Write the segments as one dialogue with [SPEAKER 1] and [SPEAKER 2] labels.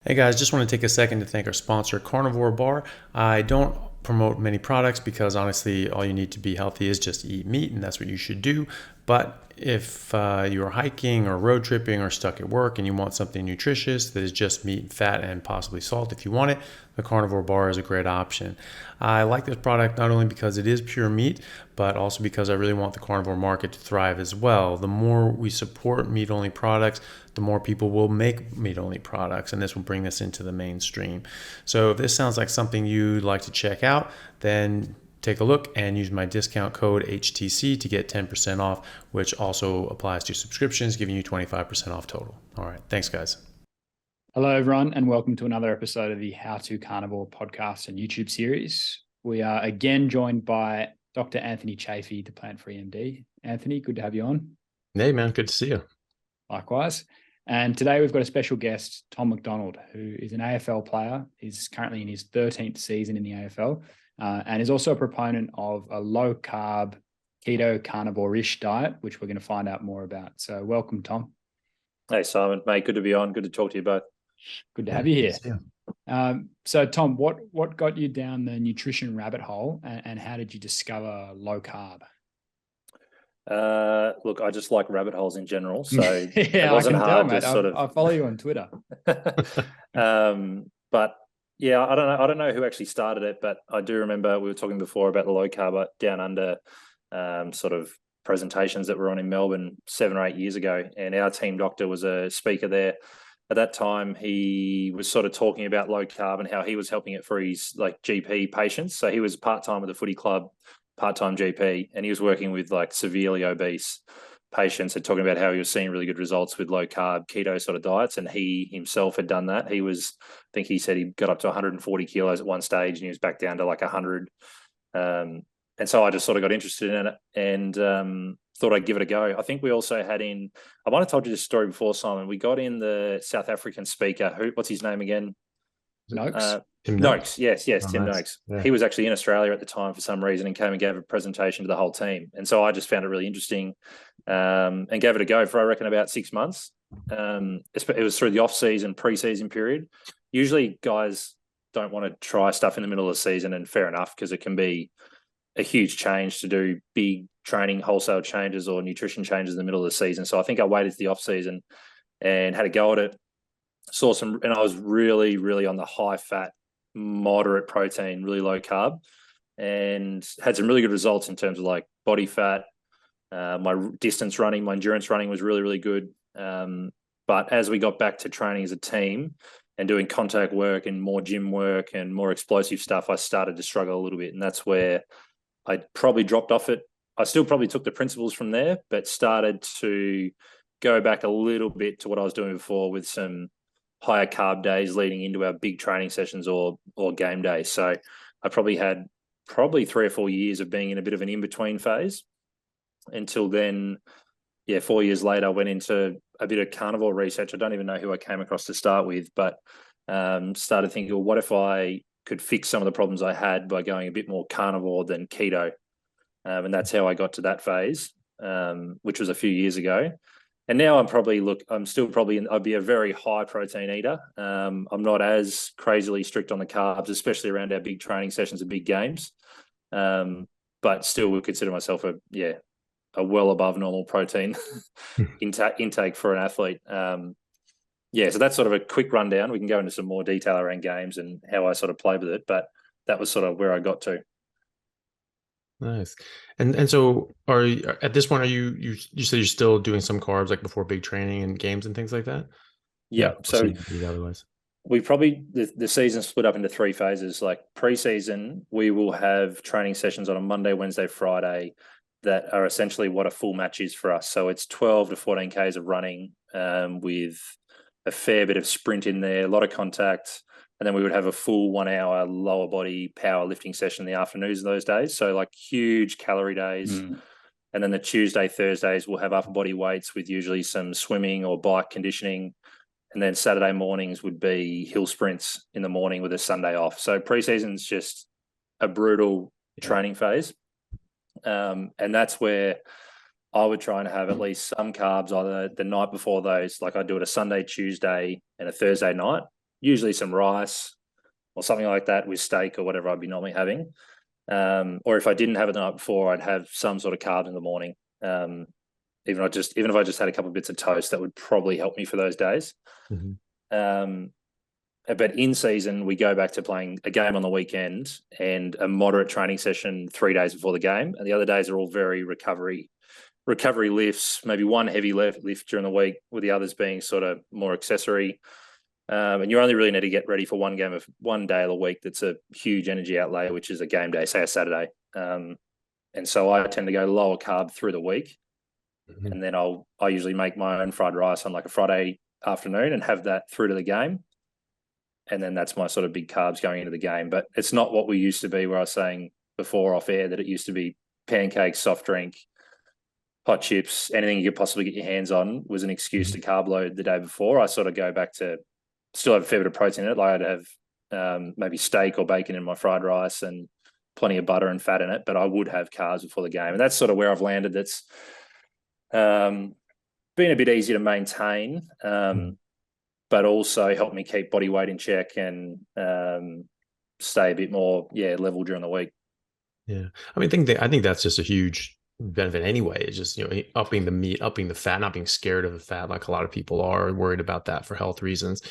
[SPEAKER 1] Hey guys, just want to take a second to thank our sponsor, Carnivore Bar. I don't promote many products because honestly, all you need to be healthy is just eat meat, and that's what you should do. But if you're hiking or road tripping or stuck at work and you want something nutritious that is just meat, fat, and possibly salt if you want it, the Carnivore Bar is a great option. I like this product not only because it is pure meat, but also because I really want the carnivore market to thrive as well. The more we support meat only products, the more people will make meat only products, and this will bring this into the mainstream. So if this sounds like something you'd like to check out, then take a look and use my discount code HTC to get 10% off, which also applies to subscriptions, giving you 25% off total. All right. Thanks, guys.
[SPEAKER 2] Hello, everyone, and welcome to another episode of the How to Carnivore podcast and YouTube series. We are again joined by Dr. Anthony Chaffee, the Plant-Free MD. Anthony, good to have you on.
[SPEAKER 1] Hey, man. Good to see you.
[SPEAKER 2] Likewise. And today we've got a special guest, Tom McDonald, who is an AFL player. He's currently in his 13th season in the AFL and is also a proponent of a low-carb, keto, carnivore-ish diet, which we're going to find out more about. So welcome, Tom.
[SPEAKER 3] Hey, Simon, mate, good to be on. Good to talk to you both.
[SPEAKER 2] Good to have you here. So, Tom, what got you down the nutrition rabbit hole, and how did you discover low carb?
[SPEAKER 3] Look, I just like rabbit holes in general, so
[SPEAKER 2] yeah,
[SPEAKER 3] it wasn't
[SPEAKER 2] I can
[SPEAKER 3] hard
[SPEAKER 2] tell, mate.
[SPEAKER 3] to sort of.
[SPEAKER 2] I follow you on Twitter.
[SPEAKER 3] But yeah, I don't know who actually started it, but I do remember we were talking before about the low carb down under sort of presentations that were on in Melbourne 7 or 8 years ago, and our team doctor was a speaker there. At that time, he was sort of talking about low carb and how he was helping it for his like GP patients. So he was part-time at the footy club, part-time GP, and he was working with like severely obese patients and talking about how he was seeing really good results with low carb keto sort of diets. And he himself had done that. I think he said he got up to 140 kilos at one stage and he was back down to like 100. And so I just sort of got interested in it and thought I'd give it a go. I think we also had in, I might have told you this story before, Simon. We got in the South African speaker. What's his name again?
[SPEAKER 2] Noakes.
[SPEAKER 3] Tim Noakes. Yes, Tim
[SPEAKER 1] nice.
[SPEAKER 3] Noakes.
[SPEAKER 1] Yeah.
[SPEAKER 3] He was actually in Australia at the time for some reason and came and gave a presentation to the whole team. And so I just found it really interesting and gave it a go for, I reckon, about 6 months. It was through the off-season, pre-season period. Usually guys don't want to try stuff in the middle of the season, and fair enough, because it can be a huge change to do big training wholesale changes or nutrition changes in the middle of the season. So I think I waited to the off season and had a go at it. Saw some, and I was really, really on the high fat, moderate protein, really low carb, and had some really good results in terms of like body fat. My distance running, my endurance running was really, really good. But as we got back to training as a team and doing contact work and more gym work and more explosive stuff, I started to struggle a little bit. And that's where I probably dropped off it. I still probably took the principles from there, but started to go back a little bit to what I was doing before with some higher carb days leading into our big training sessions or game days. So I probably had 3 or 4 years of being in a bit of an in-between phase until then. 4 years later, I went into a bit of carnivore research. I don't even know who I came across to start with, but started thinking, well, what if I could fix some of the problems I had by going a bit more carnivore than keto? And that's how I got to that phase, which was a few years ago. And now I'm still probably, I'd be a very high protein eater. I'm not as crazily strict on the carbs, especially around our big training sessions and big games. But still would consider myself a well above normal protein intake for an athlete. So that's sort of a quick rundown. We can go into some more detail around games and how I sort of played with it, but that was sort of where I got to.
[SPEAKER 1] Nice. And so are you, at this point, are you said you're still doing some carbs like before big training and games and things like that?
[SPEAKER 3] Yeah. So
[SPEAKER 1] eat otherwise.
[SPEAKER 3] We probably, the season split up into 3 phases. Like pre-season, we will have training sessions on a Monday, Wednesday, Friday that are essentially what a full match is for us. So it's 12 to 14 Ks of running with a fair bit of sprint in there, a lot of contact. And then we would have a full 1 hour lower body power lifting session in the afternoons of those days. So like huge calorie days. And then the Tuesday, Thursdays, we'll have upper body weights with usually some swimming or bike conditioning. And then Saturday mornings would be hill sprints in the morning with a Sunday off. So pre-season's just a brutal training phase. And that's where I would try and have at least some carbs either the night before those. Like I do it a Sunday, Tuesday, and a Thursday night. usually some rice or something like that with steak or whatever I'd be normally having. Or if I didn't have it the night before, I'd have some sort of carb in the morning. Even if I just had a couple of bits of toast, that would probably help me for those days. But in season, we go back to playing a game on the weekend and a moderate training session 3 days before the game. And the other days are all very recovery lifts, maybe one heavy lift during the week, with the others being sort of more accessory. And you only really need to get ready for one day of the week that's a huge energy outlay, which is a game day, say a Saturday. And so I tend to go lower carb through the week. And then I usually make my own fried rice on like a Friday afternoon and have that through to the game. And then that's my sort of big carbs going into the game. But it's not what we used to be, where I was saying before off air that it used to be pancakes, soft drink, hot chips, anything you could possibly get your hands on was an excuse to carb load the day before. I sort of go back to still have a fair bit of protein in it. Like I'd have maybe steak or bacon in my fried rice and plenty of butter and fat in it, but I would have carbs before the game. And that's sort of where I've landed. That's been a bit easier to maintain. But also help me keep body weight in check and stay a bit more, level during the week.
[SPEAKER 1] Yeah. I mean, I think that's just a huge benefit anyway. It's just, upping the meat, upping the fat, not being scared of the fat like a lot of people are, worried about that for health reasons,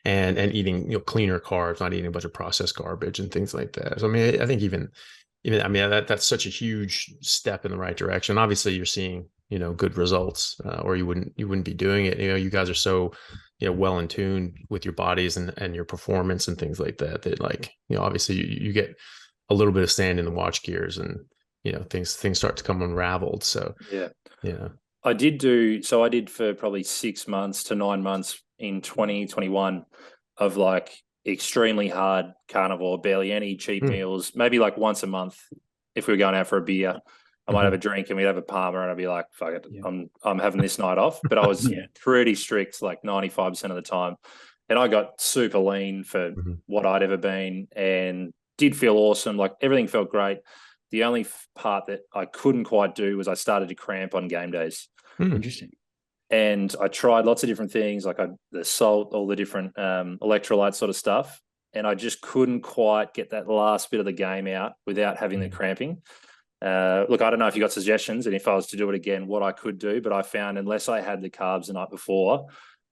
[SPEAKER 1] and eating, cleaner carbs, not eating a bunch of processed garbage and things like that. So, I mean, I think even that's such a huge step in the right direction. Obviously, you're seeing, good results, or you wouldn't be doing it. You guys are so, well in tune with your bodies and your performance and things like that, that like, obviously you get a little bit of sand in the watch gears, and, things start to come unraveled. So, yeah.
[SPEAKER 3] I did for probably 6 months to 9 months in 2021 of like extremely hard carnivore, barely any cheap meals, maybe like once a month. If we were going out for a beer, I might have a drink and we'd have a Palmer, and I'd be like, fuck it, I'm having this night off. But I was pretty strict, like 95% of the time. And I got super lean for what I'd ever been and did feel awesome. Like everything felt great. The only part that I couldn't quite do was I started to cramp on game days.
[SPEAKER 2] Interesting.
[SPEAKER 3] And I tried lots of different things, like the salt, all the different electrolyte sort of stuff. And I just couldn't quite get that last bit of the game out without having the cramping. Look, I don't know if you got suggestions and if I was to do it again, what I could do, but I found unless I had the carbs the night before,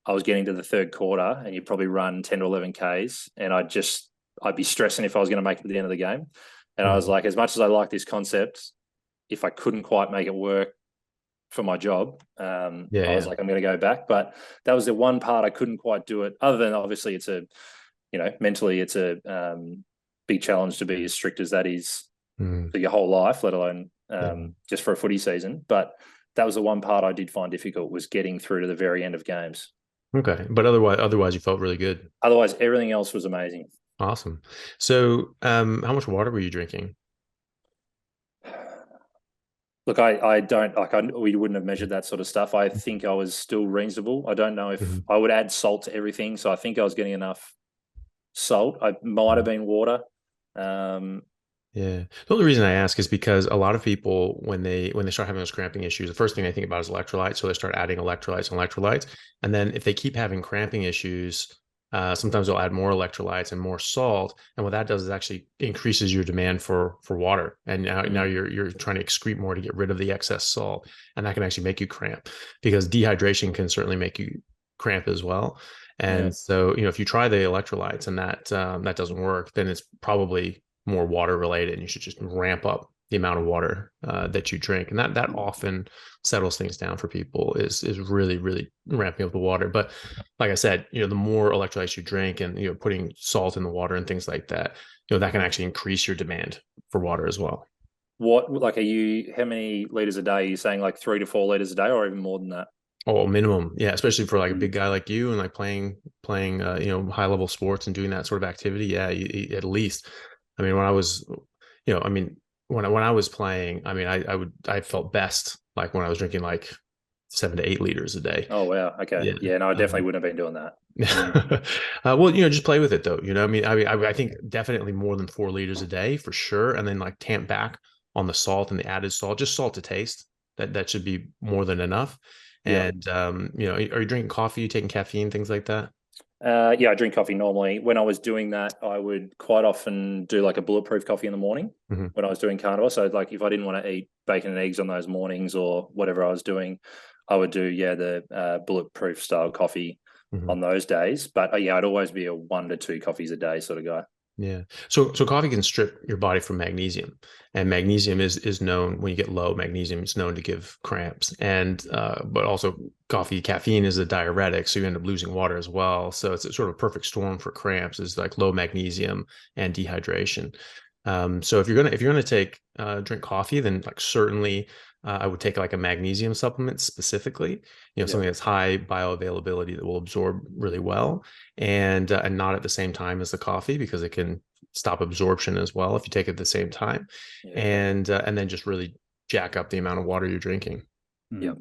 [SPEAKER 3] I was getting to the third quarter and you'd probably run 10 to 11 Ks and I'd be stressing if I was going to make it to the end of the game. And I was like, as much as I like this concept, if I couldn't quite make it work for my job, I was like, I'm going to go back. But that was the one part I couldn't quite do it. Other than obviously it's mentally it's a big challenge to be as strict as that is for your whole life, let alone just for a footy season. But that was the one part I did find difficult, was getting through to the very end of games.
[SPEAKER 1] Okay. But otherwise you felt really good.
[SPEAKER 3] Otherwise, everything else was amazing.
[SPEAKER 1] Awesome. So how much water were you drinking?
[SPEAKER 3] Look, we wouldn't have measured that sort of stuff. I think I was still reasonable. I don't know if I would add salt to everything. So I think I was getting enough salt. I might have been water.
[SPEAKER 1] Yeah. The only reason I ask is because a lot of people, when they start having those cramping issues, the first thing they think about is electrolytes. So they start adding electrolytes. And then if they keep having cramping issues, sometimes they'll add more electrolytes and more salt. And what that does is actually increases your demand for water. And now you're trying to excrete more to get rid of the excess salt. And that can actually make you cramp, because dehydration can certainly make you cramp as well. And so, if you try the electrolytes and that doesn't work, then it's probably more water related, and you should just ramp up the amount of water that you drink. And that often settles things down for people, is really, really ramping up the water. But like I said, the more electrolytes you drink and, putting salt in the water and things like that, that can actually increase your demand for water as well.
[SPEAKER 3] How many liters a day? Are you saying like 3 to 4 liters a day, or even more than that?
[SPEAKER 1] Oh, minimum. Yeah. Especially for like a big guy like you and like playing high level sports and doing that sort of activity. Yeah. At least, I mean, when I was, when I was playing, I mean, I felt best like when I was drinking like 7 to 8 liters a day.
[SPEAKER 3] Oh, wow. Okay. Yeah. No, I definitely wouldn't have been doing that.
[SPEAKER 1] Well, just play with it though. I think definitely more than 4 liters a day for sure. And then like tamp back on the salt and the added salt, just salt to taste. That should be more than enough. And, are you drinking coffee, you taking caffeine, things like that?
[SPEAKER 3] Yeah, I drink coffee normally. When I was doing that, I would quite often do like a bulletproof coffee in the morning when I was doing carnivore. So like if I didn't want to eat bacon and eggs on those mornings or whatever I was doing, I would do, the bulletproof style coffee on those days. But I'd always be a 1 to 2 coffees a day sort of guy.
[SPEAKER 4] Yeah. So coffee can strip your body from magnesium, and magnesium is known, when you get low magnesium, it's known to give cramps. And but also caffeine is a diuretic, so you end up losing water as well. So it's a sort of perfect storm for cramps, is like low magnesium and dehydration. So if you're gonna drink coffee, then like certainly I would take like a magnesium supplement specifically, something that's high bioavailability that will absorb really well, and not at the same time as the coffee, because it can stop absorption as well if you take it at the same time, and then just really jack up the amount of water you're drinking.
[SPEAKER 2] Yep.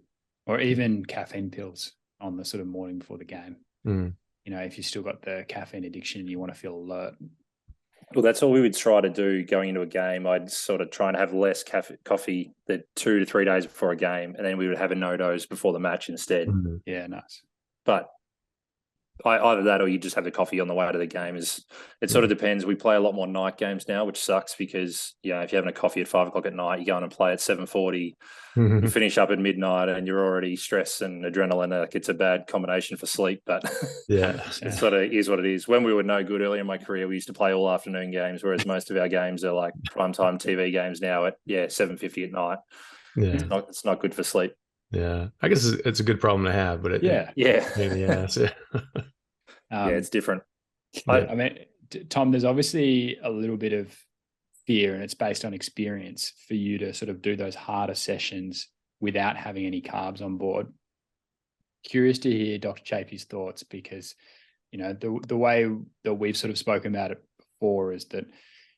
[SPEAKER 2] Or even caffeine pills on the sort of morning before the game. If you still got the caffeine addiction and you want to feel alert.
[SPEAKER 3] Well, that's all we would try to do going into a game. I'd sort of try and have less coffee the 2 to 3 days before a game, and then we would have a no-dose before the match instead.
[SPEAKER 2] Yeah, nice.
[SPEAKER 3] But either that or you just have the coffee on the way to the game. It sort of depends. We play a lot more night games now, which sucks because, if you're having a coffee at 5 o'clock at night, you go on and play at 7:40, you finish up at midnight and you're already stressed and adrenaline. Like it's a bad combination for sleep, but it sort of is what it is. When we were no good earlier in my career, we used to play all afternoon games, whereas most of our games are like primetime TV games now at 7:50 at night.
[SPEAKER 4] Yeah.
[SPEAKER 3] It's not good for sleep.
[SPEAKER 4] Yeah, I guess it's a good problem to have, but
[SPEAKER 3] it's different.
[SPEAKER 2] I mean, Tom, there's obviously a little bit of fear, and it's based on experience for you to sort of do those harder sessions without having any carbs on board. Curious to hear Dr. Chaffee's thoughts, because the way that we've sort of spoken about it before is that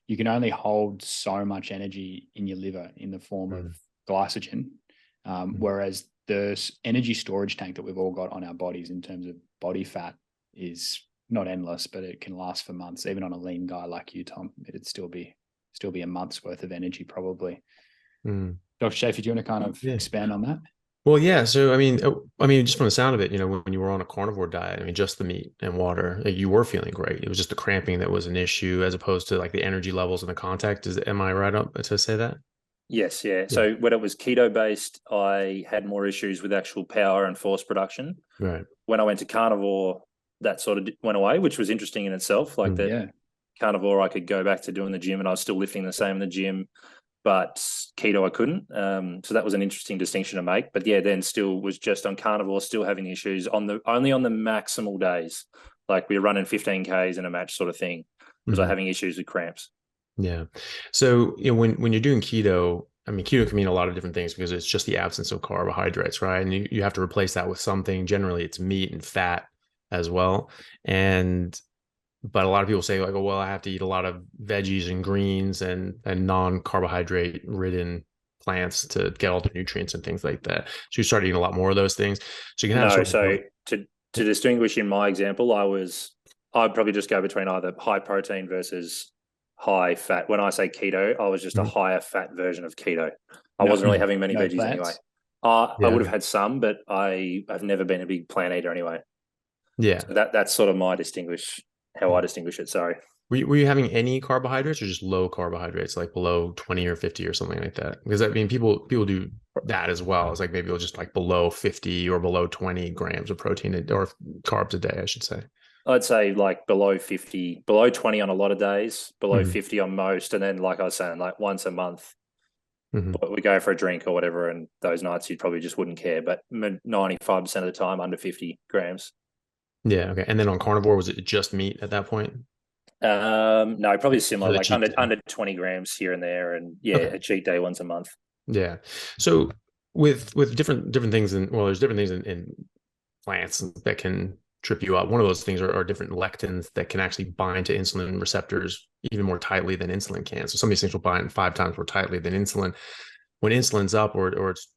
[SPEAKER 2] you can only hold so much energy in your liver in the form of glycogen. Whereas the energy storage tank that we've all got on our bodies in terms of body fat is not endless, but it can last for months. Even on a lean guy like you, Tom, it'd still be a month's worth of energy probably. Dr. Chaffee, do you want to kind of expand on that?
[SPEAKER 4] Well, yeah. So, I mean, just from the sound of it, when you were on a carnivore diet, just the meat and water, you were feeling great. It was just the cramping that was an issue, as opposed to like the energy levels and the contact. Am I right up to say that?
[SPEAKER 3] Yes, yeah. So when it was keto based, I had more issues with actual power and force production.
[SPEAKER 4] Right.
[SPEAKER 3] When I went to carnivore, that sort of went away, which was interesting in itself. Like carnivore, I could go back to doing the gym and I was still lifting the same in the gym, but keto I couldn't. So that was an interesting distinction to make. But then still was just on carnivore, still having issues only on the maximal days. Like we were running 15 Ks in a match sort of thing. Was I having issues with cramps?
[SPEAKER 4] Yeah. So, when you're doing keto, keto can mean a lot of different things, because it's just the absence of carbohydrates, right? And you have to replace that with something. Generally, it's meat and fat as well. But a lot of people say like, oh, well, I have to eat a lot of veggies and greens and non-carbohydrate ridden plants to get all the nutrients and things like that. So you start eating a lot more of those things. So you can have
[SPEAKER 3] to distinguish in my example, I'd probably just go between either high protein versus high fat. When I say keto, I was just a higher fat version of keto. I wasn't really having many veggies anyway. I would have had some, but I've never been a big plant eater anyway.
[SPEAKER 4] Yeah. So
[SPEAKER 3] that's sort of how I distinguish it. Sorry.
[SPEAKER 4] Were you having any carbohydrates, or just low carbohydrates, like below 20 or 50 or something like that? Because people do that as well. It's like maybe just like below 50 or below 20 grams of protein or carbs a day, I should say.
[SPEAKER 3] I'd say like below 50, below 20 on a lot of days, below 50 on most. And then, like I was saying, like once a month, we go for a drink or whatever. And those nights you probably just wouldn't care. But 95% of the time, under 50 grams.
[SPEAKER 4] Yeah. Okay. And then on carnivore, was it just meat at that point?
[SPEAKER 3] No, probably similar, like under 20 grams here and there. And a cheat day once a month.
[SPEAKER 4] Yeah. So with different things, there's different things in plants that can trip you up. One of those things are different lectins that can actually bind to insulin receptors even more tightly than insulin can. So some of these things will bind 5 times more tightly than insulin. When insulin's up or it's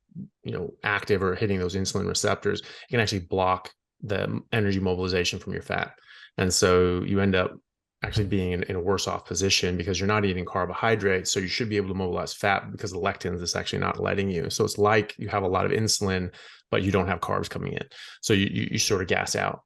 [SPEAKER 4] active or hitting those insulin receptors, it can actually block the energy mobilization from your fat. And so you end up actually being in a worse off position, because you're not eating carbohydrates. So you should be able to mobilize fat, because the lectins is actually not letting you. So it's like you have a lot of insulin, but you don't have carbs coming in. So you sort of gas out.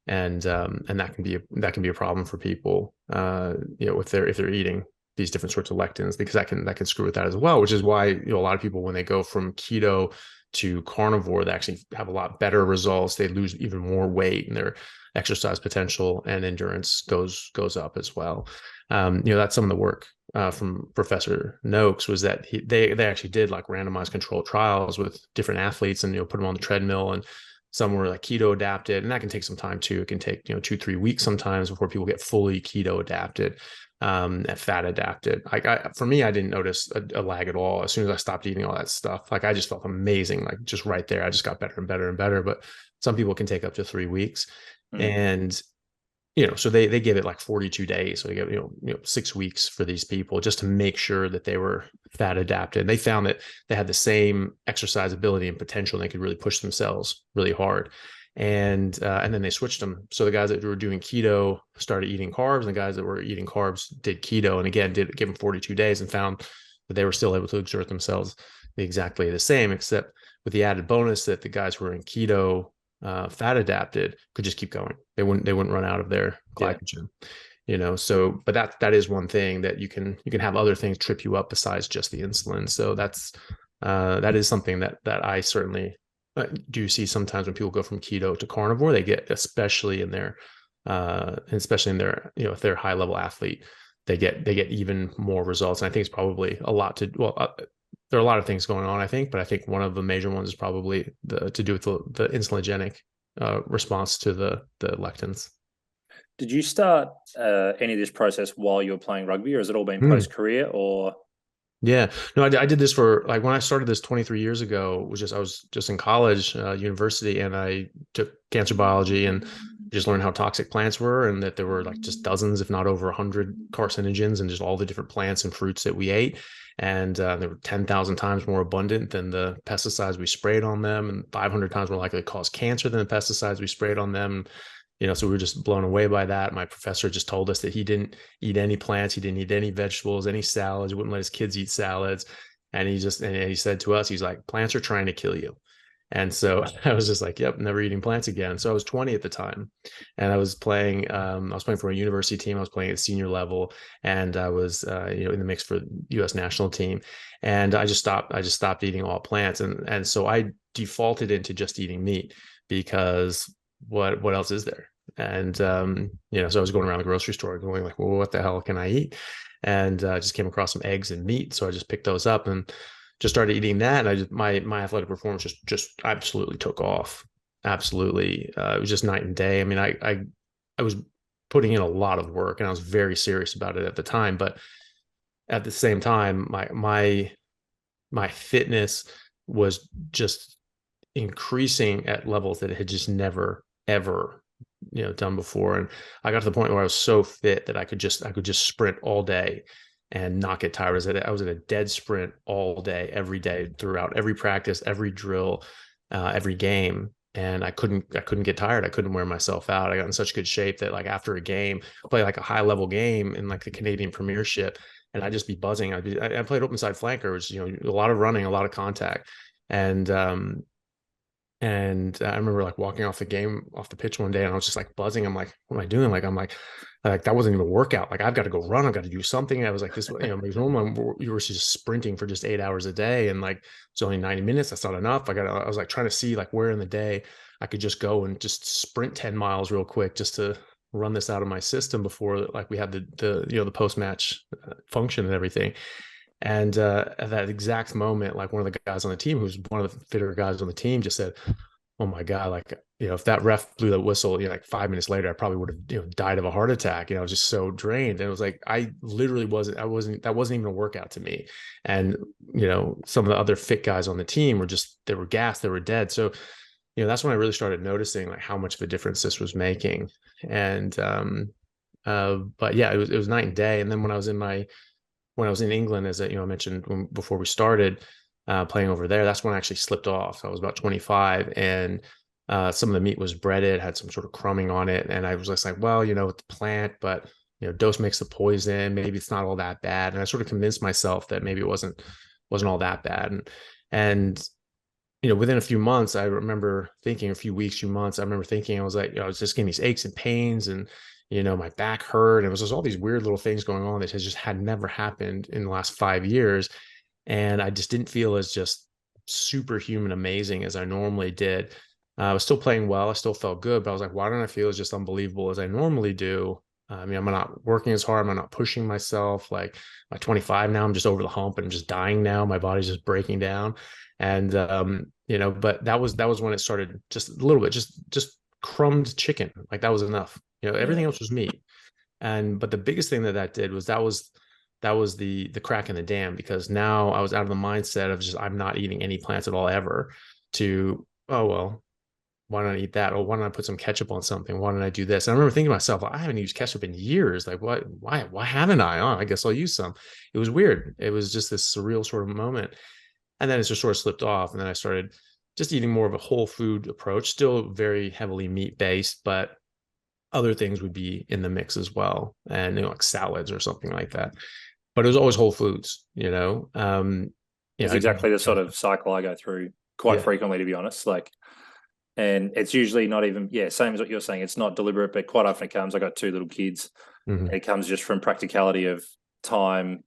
[SPEAKER 4] and that can be a problem for people, if they're eating these different sorts of lectins, because that can screw with that as well. Which is why a lot of people, when they go from keto to carnivore, they actually have a lot better results. They lose even more weight, and their exercise potential and endurance goes up as well. That's some of the work from Professor Noakes, was that they actually did like randomized controlled trials with different athletes, and put them on the treadmill, and some were like keto adapted, and that can take some time too. It can take 2-3 weeks sometimes before people get fully keto adapted, fat adapted. For me, I didn't notice a lag at all. As soon as I stopped eating all that stuff, like I just felt amazing, like just right there. I just got better and better and better. But some people can take up to 3 weeks, and so they give it like 42 days. So they give 6 weeks for these people, just to make sure that they were fat adapted. And they found that they had the same exercise ability and potential, and they could really push themselves really hard. And then they switched them. So the guys that were doing keto started eating carbs, and the guys that were eating carbs did keto. And again, give them 42 days, and found that they were still able to exert themselves exactly the same, except with the added bonus that the guys who were in keto, fat adapted, could just keep going. They wouldn't run out of their glycogen. So, but that is one thing that you can have other things trip you up besides just the insulin. So that is something that I certainly do see sometimes when people go from keto to carnivore. They get, especially in their if they're a high level athlete, they get even more results. And I think it's probably a lot to, there are a lot of things going on, I think, but I think one of the major ones is probably to do with the insulinogenic response to the lectins.
[SPEAKER 3] Did you start any of this process while you were playing rugby, or has it all been post-career, or?
[SPEAKER 4] Yeah, no, I did this for, like, when I started this 23 years ago, I was just in college, university, and I took cancer biology and just learned how toxic plants were, and that there were like just dozens, if not over 100 carcinogens in just all the different plants and fruits that we ate. And they were 10,000 times more abundant than the pesticides we sprayed on them, and 500 times more likely to cause cancer than the pesticides we sprayed on them. So we were just blown away by that. My professor just told us that he didn't eat any plants. He didn't eat any vegetables, any salads. He wouldn't let his kids eat salads. And he said to us, he's like, plants are trying to kill you. And so I was just like, yep, never eating plants again. So I was 20 at the time, and I was playing for a university team. I was playing at senior level, and I was, in the mix for the U.S. national team. And I just stopped eating all plants. And so I defaulted into just eating meat, because what else is there? And so I was going around the grocery store going like, well, what the hell can I eat? And I just came across some eggs and meat, so I just picked those up and just started eating that. And my athletic performance just absolutely took off. Absolutely, it was just night and day. I mean, I was putting in a lot of work, and I was very serious about it at the time. But at the same time, my fitness was just increasing at levels that it had just never ever done before. And I got to the point where I was so fit that I could just sprint all day and not get tired. I was at a dead sprint all day, every day, throughout every practice, every drill, every game. And I couldn't get tired. I couldn't wear myself out. I got in such good shape that, like, after a game, play like a high level game in like the Canadian Premiership, and I'd just be buzzing. I played open side flanker, which, a lot of running, a lot of contact. And I remember like walking off the pitch one day, and I was just like buzzing. I'm like, what am I doing? I'm like, that wasn't even a workout. Like, I've got to go run. I've got to do something. And I was like, this, because normally you were just sprinting for just 8 hours a day, and like, it's only 90 minutes. That's not enough. I was like trying to see like where in the day I could just go and just sprint 10 miles real quick, just to run this out of my system before like we had the post-match function and everything. And at that exact moment, like, one of the guys on the team, who's one of the fitter guys on the team, just said, oh my God, like, if that ref blew the whistle, like 5 minutes later, I probably would have, died of a heart attack. I was just so drained. And it was like, that wasn't even a workout to me. And, some of the other fit guys on the team they were gassed, they were dead. So, that's when I really started noticing like how much of a difference this was making. And, but yeah, it was night and day. And then when I was in England, as I mentioned before we started playing over there, that's when I actually slipped off. I was about 25, and some of the meat was breaded, had some sort of crumbing on it. And I was just like, well, it's a plant, but dose makes the poison. Maybe it's not all that bad. And I sort of convinced myself that maybe it wasn't all that bad. And within a few months, I remember thinking a few weeks, few months, I remember thinking, I was like, I was just getting these aches and pains, and, my back hurt. And it was just all these weird little things going on that had never happened in the last 5 years. And I just didn't feel as just superhuman amazing as I normally did. I was still playing well. I still felt good, but I was like, why don't I feel as just unbelievable as I normally do? I mean, I'm not working as hard. I'm not pushing myself. Like, at 25 now, I'm just over the hump and I'm just dying now. My body's just breaking down. And, but that was when it started, just a little bit, just crumbed chicken. Like, that was enough. Everything else was meat. But the biggest thing that did was that was the crack in the dam, because now I was out of the mindset of just, I'm not eating any plants at all ever, to, oh, well, why don't I eat that? Or why don't I put some ketchup on something? Why don't I do this? And I remember thinking to myself, I haven't used ketchup in years. Like, why haven't I? Oh, I guess I'll use some. It was weird. It was just this surreal sort of moment. And then it just sort of slipped off. And then I started just eating more of a whole food approach, still very heavily meat based, but other things would be in the mix as well. And, like salads or something like that. But it was always whole foods,
[SPEAKER 3] It's exactly the sort of cycle I go through quite frequently, to be honest. Like, and it's usually not even, same as what you're saying. It's not deliberate, but quite often it comes. I got 2 little kids.
[SPEAKER 4] Mm-hmm.
[SPEAKER 3] It comes just from practicality of time.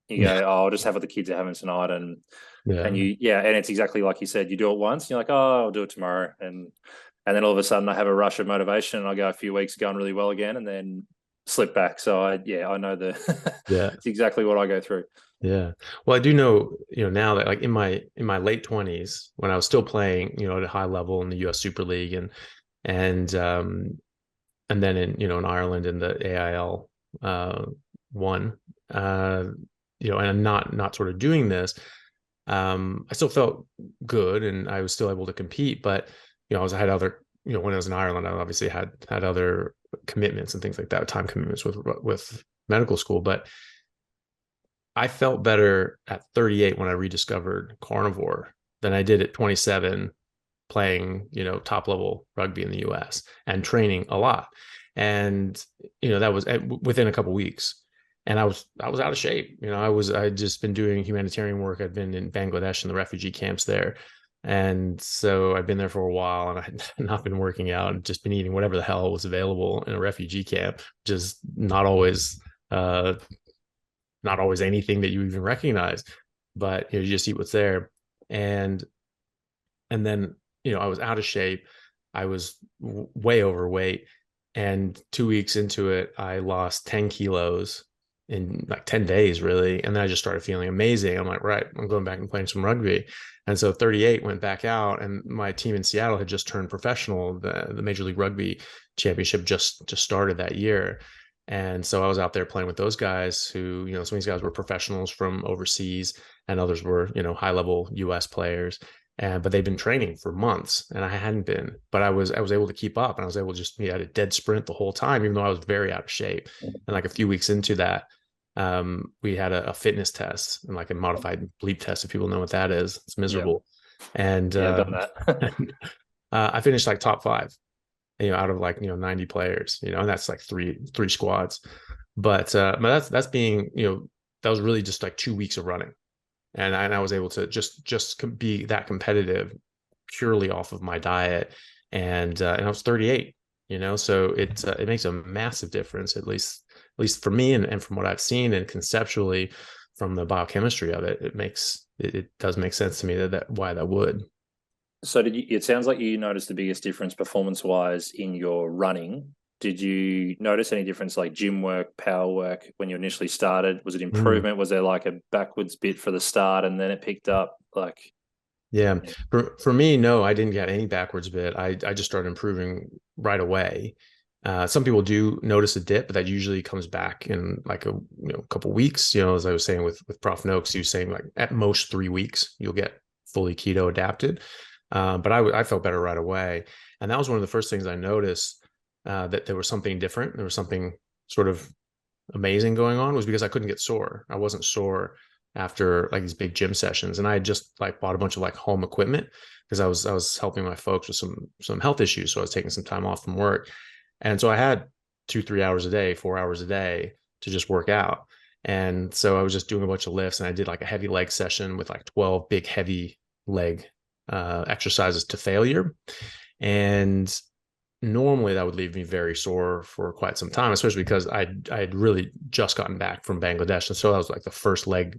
[SPEAKER 3] You go, oh, I'll just have what the kids are having tonight. And it's exactly like you said, you do it once, you're like, oh, I'll do it tomorrow. And then all of a sudden I have a rush of motivation and I go a few weeks going really well again and then slip back. So I know it's exactly what I go through.
[SPEAKER 4] Yeah. Well, I do know, now that, like, in my late 20s, when I was still playing, at a high level in the US Super League and then in Ireland in the AIL 1, and I'm not sort of doing this. I still felt good and I was still able to compete, but, I had other, when I was in Ireland, I obviously had other commitments and things like that, time commitments with medical school, but I felt better at 38 when I rediscovered Carnivore than I did at 27 playing, top level rugby in the US and training a lot. And, that was within a couple of weeks. And I was out of shape. I'd just been doing humanitarian work. I'd been in Bangladesh in the refugee camps there. And so I'd been there for a while and I had not been working out and just been eating whatever the hell was available in a refugee camp, just not always anything that you even recognize, but you just eat what's there. And then, I was out of shape. I was way overweight. And 2 weeks into it, I lost 10 kilos in like 10 days, really. And then I just started feeling amazing. I'm like, right, I'm going back and playing some rugby. And so 38 went back out, and my team in Seattle had just turned professional. The Major League Rugby Championship just started that year. And so I was out there playing with those guys who, some of these guys were professionals from overseas and others were, high level US players. But they'd been training for months and I hadn't been, but I was able to keep up, and I was able to just be at a dead sprint the whole time, even though I was very out of shape. And like a few weeks into that, we had a fitness test and like a modified bleep test. If people know what that is, it's miserable. And
[SPEAKER 3] I've done that.
[SPEAKER 4] I finished like top 5, out of like, 90 players, and that's like three squads. But that's being, that was really just like 2 weeks of running. And I was able to just be that competitive purely off of my diet. And I was 38, so it makes a massive difference, at least for me and from what I've seen, and conceptually from the biochemistry of it, it does make sense to me that why that would.
[SPEAKER 3] So it sounds like you noticed the biggest difference performance-wise in your running. Did you notice any difference, like gym work, power work, when you initially started? Was it improvement? Was there like a backwards bit for the start and then it picked up?
[SPEAKER 4] Yeah. For me, no, I didn't get any backwards bit. I just started improving right away. Some people do notice a dip, but that usually comes back in like a couple weeks. As I was saying with Prof Noakes, he was saying like at most 3 weeks you'll get fully keto adapted. But I felt better right away, and that was one of the first things I noticed, that there was something different. There was something sort of amazing going on, was because I couldn't get sore. I wasn't sore after like these big gym sessions, and I had just like bought a bunch of like home equipment because I was helping my folks with some health issues, so I was taking some time off from work. And so I had 2-3 hours a day, 4 hours a day to just work out. And so I was just doing a bunch of lifts, and I did like a heavy leg session with like 12 big heavy leg exercises to failure. And normally that would leave me very sore for quite some time, especially because I had really just gotten back from Bangladesh. And so that was like the first leg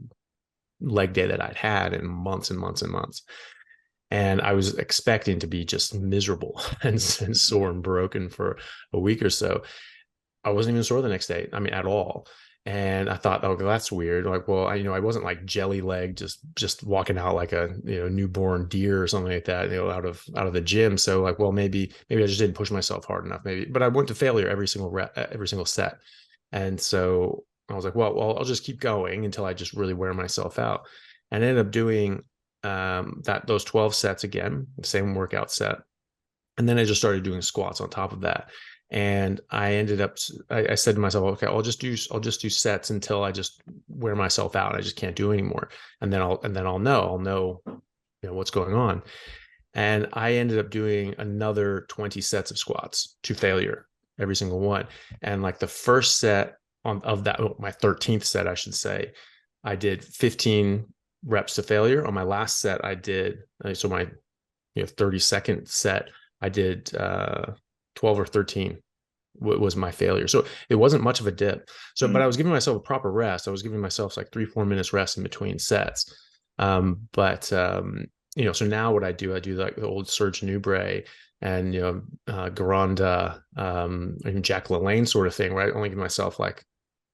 [SPEAKER 4] day that I'd had in months and months and months. And I was expecting to be just miserable and sore and broken for a week or so. I wasn't even sore the next day. I mean, at all. And I thought, oh, that's weird. Like, well, I wasn't like jelly leg, just walking out like a, newborn deer or something like that, out of the gym. So like, well, maybe I just didn't push myself hard enough, maybe. But I went to failure every single set. And so I was like, well, I'll just keep going until I just really wear myself out. And I ended up doing those 12 sets again, the same workout set. And then I just started doing squats on top of that. And I ended up, I said to myself, okay, I'll just do sets until I just wear myself out. I just can't do anymore. And then I'll know, what's going on. And I ended up doing another 20 sets of squats to failure, every single one. And like the first set of that, my 13th set, I should say, I did 15 reps to failure. On my last set, I did, so my 32nd set, I did 12 or 13 was my failure. So it wasn't much of a dip. So, but I was giving myself a proper rest. I was giving myself like 3-4 minutes rest in between sets. So now what I do like the old Serge Nubret and, Garanda, and Jack LaLanne sort of thing, right? I only give myself like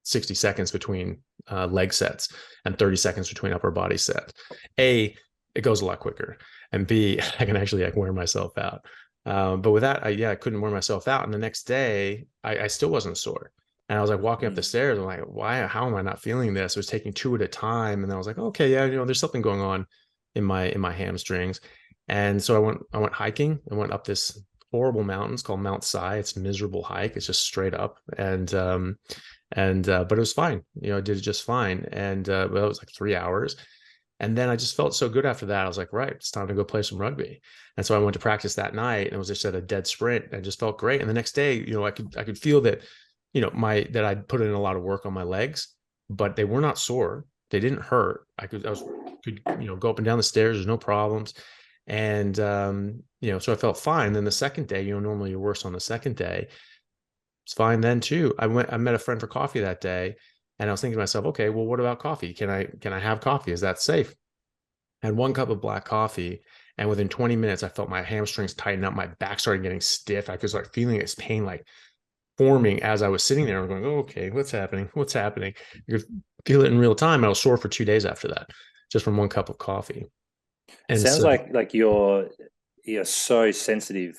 [SPEAKER 4] 60 seconds between leg sets and 30 seconds between upper body sets. A, it goes a lot quicker. And B, I can actually like wear myself out. But with that, I couldn't wear myself out. And the next day, I still wasn't sore. And I was like walking up the stairs. I'm like, how am I not feeling this? I was taking 2 at a time. And then I was like, okay, yeah, there's something going on in my hamstrings. And so I went hiking. I went up this horrible mountain. It's called Mount Si. It's a miserable hike. It's just straight up. But it was fine. I did it just fine. And it was like 3 hours. And then I just felt so good after that. I was like, right, it's time to go play some rugby. And so I went to practice that night, and it was just at a dead sprint, and just felt great. And the next day, I could feel that, that I'd put in a lot of work on my legs, but they were not sore. They didn't hurt. I could go up and down the stairs. There's no problems. And, so I felt fine. Then the second day, normally you're worse on the second day. It's fine then too. I met a friend for coffee that day. And I was thinking to myself, okay, well, what about coffee? Can I have coffee? Is that safe? I had 1 cup of black coffee, and within 20 minutes, I felt my hamstrings tighten up. My back started getting stiff. I could start feeling this pain like forming as I was sitting there. I'm going, oh, okay, what's happening? What's happening? You could feel it in real time. I was sore for 2 days after that, just from 1 cup of coffee.
[SPEAKER 3] And sounds like you're so sensitive.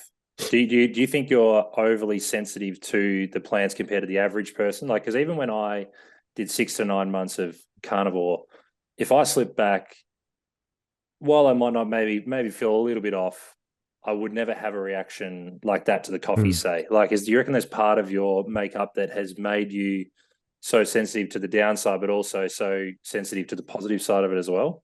[SPEAKER 3] Do you think you're overly sensitive to the plants compared to the average person? Like, because even when I did 6 to 9 months of carnivore, if I slip back, while I might not maybe feel a little bit off, I would never have a reaction like that to the coffee, say. Like, do you reckon there's part of your makeup that has made you so sensitive to the downside, but also so sensitive to the positive side of it as well?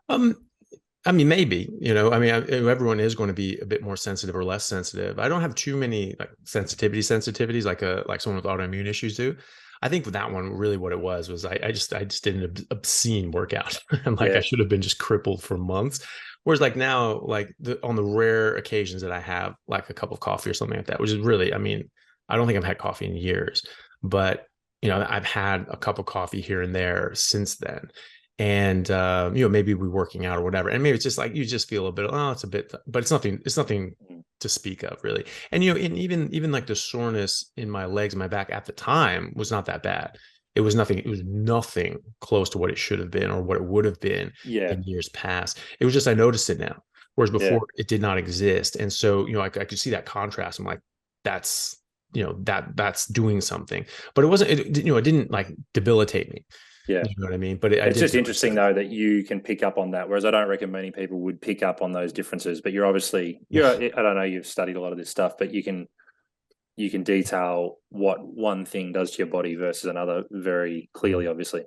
[SPEAKER 4] I mean, maybe, everyone is going to be a bit more sensitive or less sensitive. I don't have too many like sensitivities like someone with autoimmune issues do. I think with that one, really what it was I just did an obscene workout. And I should have been just crippled for months. Whereas like now, on the rare occasions that I have like a cup of coffee or something like that, which is really, I don't think I've had coffee in years, but I've had a cup of coffee here and there since then. And maybe we're working out or whatever, and maybe it's just like you just feel a bit, it's a bit, but it's nothing to speak of really. And and even like the soreness in my legs and my back at the time was not that bad. It was nothing close to what it should have been or what it would have been in years past. It was just I noticed it now, whereas before it did not exist. And so I could see that contrast. I'm like, that's that's doing something, but it wasn't. It didn't like debilitate me.
[SPEAKER 3] Yeah.
[SPEAKER 4] You know what I mean? But
[SPEAKER 3] it's just interesting though that you can pick up on that, whereas I don't reckon many people would pick up on those differences. But you're obviously, I don't know, you've studied a lot of this stuff, but you can detail what one thing does to your body versus another very clearly, obviously.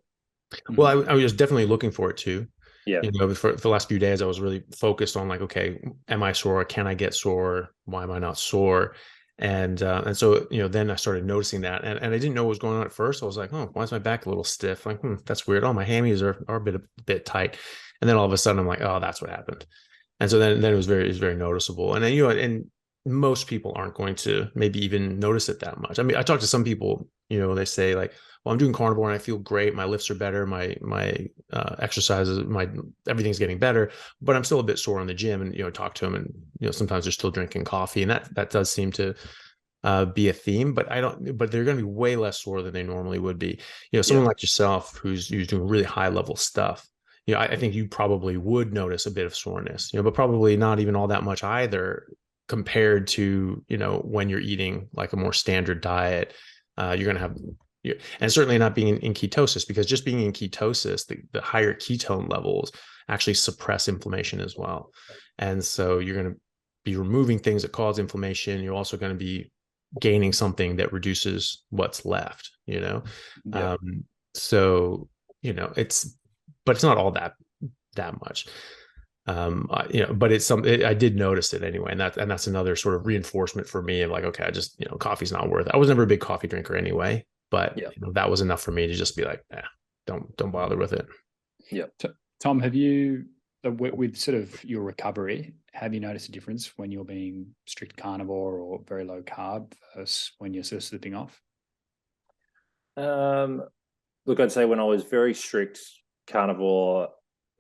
[SPEAKER 4] Well, I was definitely looking for it too.
[SPEAKER 3] Yeah.
[SPEAKER 4] For the last few days, I was really focused on like, okay, am I sore? Can I get sore? Why am I not sore? And so, then I started noticing that, and I didn't know what was going on at first. I was like, oh, why is my back a little stiff? Like, that's weird. Oh, my hammies are a bit tight. And then all of a sudden I'm like, oh, that's what happened. And so then it was very noticeable. And then, you know, and most people aren't going to maybe even notice it that much. I mean, I talk to some people, you know, they say like, well, I'm doing carnivore and I feel great. My lifts are better. My exercises, everything's getting better, but I'm still a bit sore in the gym. And, you know, talk to them, and, you know, sometimes they're still drinking coffee, and that does seem to be a theme, but they're going to be way less sore than they normally would be. You know, someone like yourself who's doing really high level stuff, you know, I think you probably would notice a bit of soreness, you know, but probably not even all that much either, compared to, you know, when you're eating like a more standard diet. You're going to have, and certainly not being in ketosis, because just being in ketosis, the higher ketone levels actually suppress inflammation as well. And so you're going to be removing things that cause inflammation. You're also going to be gaining something that reduces what's left, you know?
[SPEAKER 2] Yeah.
[SPEAKER 4] So, you know, but it's not all that much. You know, but I did notice it anyway. And that's another sort of reinforcement for me of like, okay, I just, you know, coffee's not worth it. I was never a big coffee drinker anyway, but you know, that was enough for me to just be like, don't bother with it.
[SPEAKER 2] Yeah. Tom, have you, with sort of your recovery, have you noticed a difference when you're being strict carnivore or very low carb versus when you're sort of slipping off?
[SPEAKER 3] Look, I'd say when I was very strict carnivore,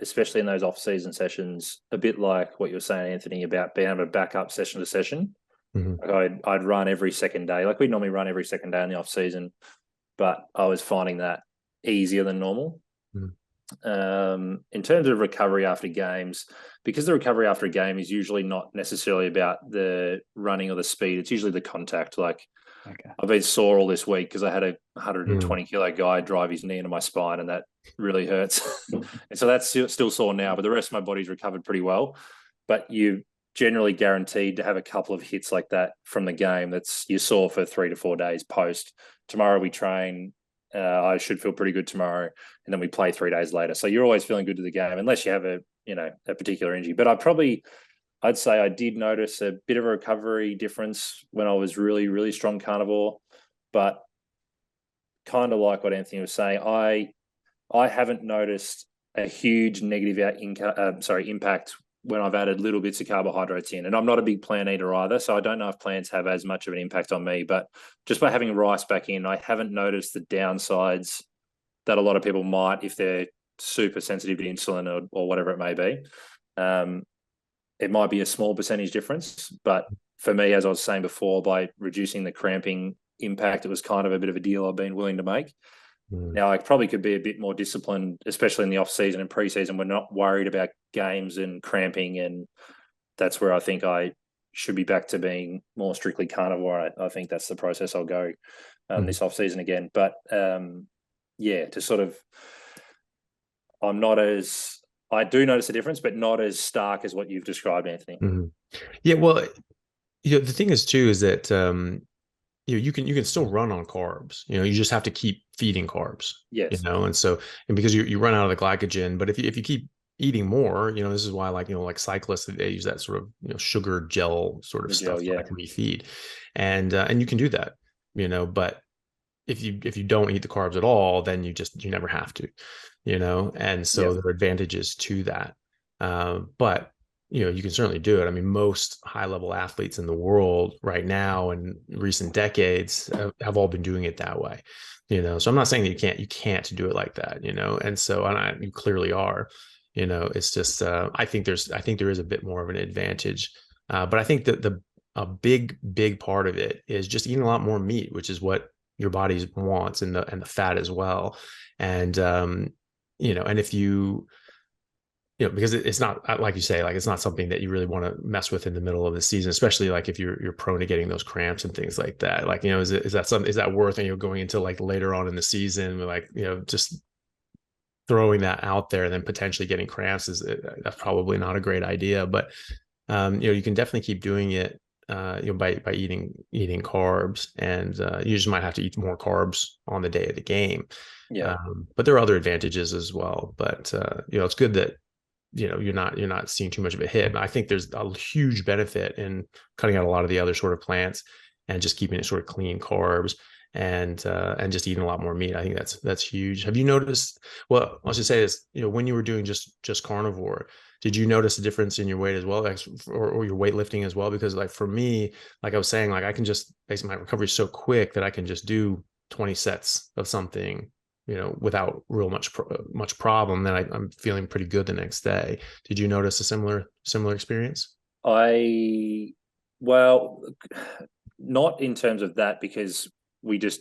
[SPEAKER 3] especially in those off-season sessions, a bit like what you were saying, Anthony, about being able to back up session to session.
[SPEAKER 4] Mm-hmm.
[SPEAKER 3] Like I'd run every second day. Like we normally run every second day in the off-season, but I was finding that easier than normal.
[SPEAKER 4] Mm-hmm.
[SPEAKER 3] In terms of recovery after games, because the recovery after a game is usually not necessarily about the running or the speed, it's usually the contact. Like I've been sore all this week because I had a 120 kilo guy drive his knee into my spine, and that really hurts. And so that's still sore now, but the rest of my body's recovered pretty well. But you generally guaranteed to have a couple of hits like that from the game. You're sore for 3 to 4 days post. Tomorrow we train. I should feel pretty good tomorrow, and then we play 3 days later. So you're always feeling good to the game, unless you have a particular injury. But I'd say I did notice a bit of a recovery difference when I was really, really strong carnivore. But kind of like what Anthony was saying, I haven't noticed a huge negative impact when I've added little bits of carbohydrates in. And I'm not a big plant eater either, so I don't know if plants have as much of an impact on me. But just by having rice back in, I haven't noticed the downsides that a lot of people might if they're super sensitive to insulin or whatever it may be. It might be a small percentage difference, but for me, as I was saying before, by reducing the cramping impact, it was kind of a bit of a deal I've been willing to make. Now, I probably could be a bit more disciplined, especially in the off-season and pre-season. We're not worried about games and cramping, and that's where I think I should be back to being more strictly carnivore. I think that's the process I'll go this off-season again. But, to sort of I do notice a difference, but not as stark as what you've described, Anthony.
[SPEAKER 4] Yeah, well, the thing is too is that you can still run on carbs. You just have to keep feeding carbs.
[SPEAKER 3] Yes.
[SPEAKER 4] And because you run out of the glycogen, but if you keep eating more, this is why like cyclists, they use that sort of sugar gel sort of stuff to like refeed, and you can do that. But if you don't eat the carbs at all, then you never have to. And so there are advantages to that. But you can certainly do it. I mean, most high-level athletes in the world right now and recent decades have all been doing it that way. So I'm not saying that you can't do it like that. And so you clearly are. It's just I think there is a bit more of an advantage. But I think that a big part of it is just eating a lot more meat, which is what your body wants, and the fat as well. And and if because it's not, like you say, like it's not something that you really want to mess with in the middle of the season, especially like if you're prone to getting those cramps and things like that. Like, is that worth it? Going into like later on in the season, like, just throwing that out there and then potentially getting cramps that's probably not a great idea. But, you can definitely keep doing it, by eating carbs, and you just might have to eat more carbs on the day of the game. But there are other advantages as well. But, it's good that, you're not seeing too much of a hit. And I think there's a huge benefit in cutting out a lot of the other sort of plants and just keeping it sort of clean carbs. and just eating a lot more meat. I think that's huge. Have you noticed? Well, I should say this. When you were doing just carnivore, did you notice a difference in your weight as well, like, or your weightlifting as well? Because like for me, like I was saying, like I can just basically my recovery is so quick that I can just do 20 sets of something, without real much problem. Then I'm feeling pretty good the next day. Did you notice a similar experience?
[SPEAKER 3] Well, not in terms of that, because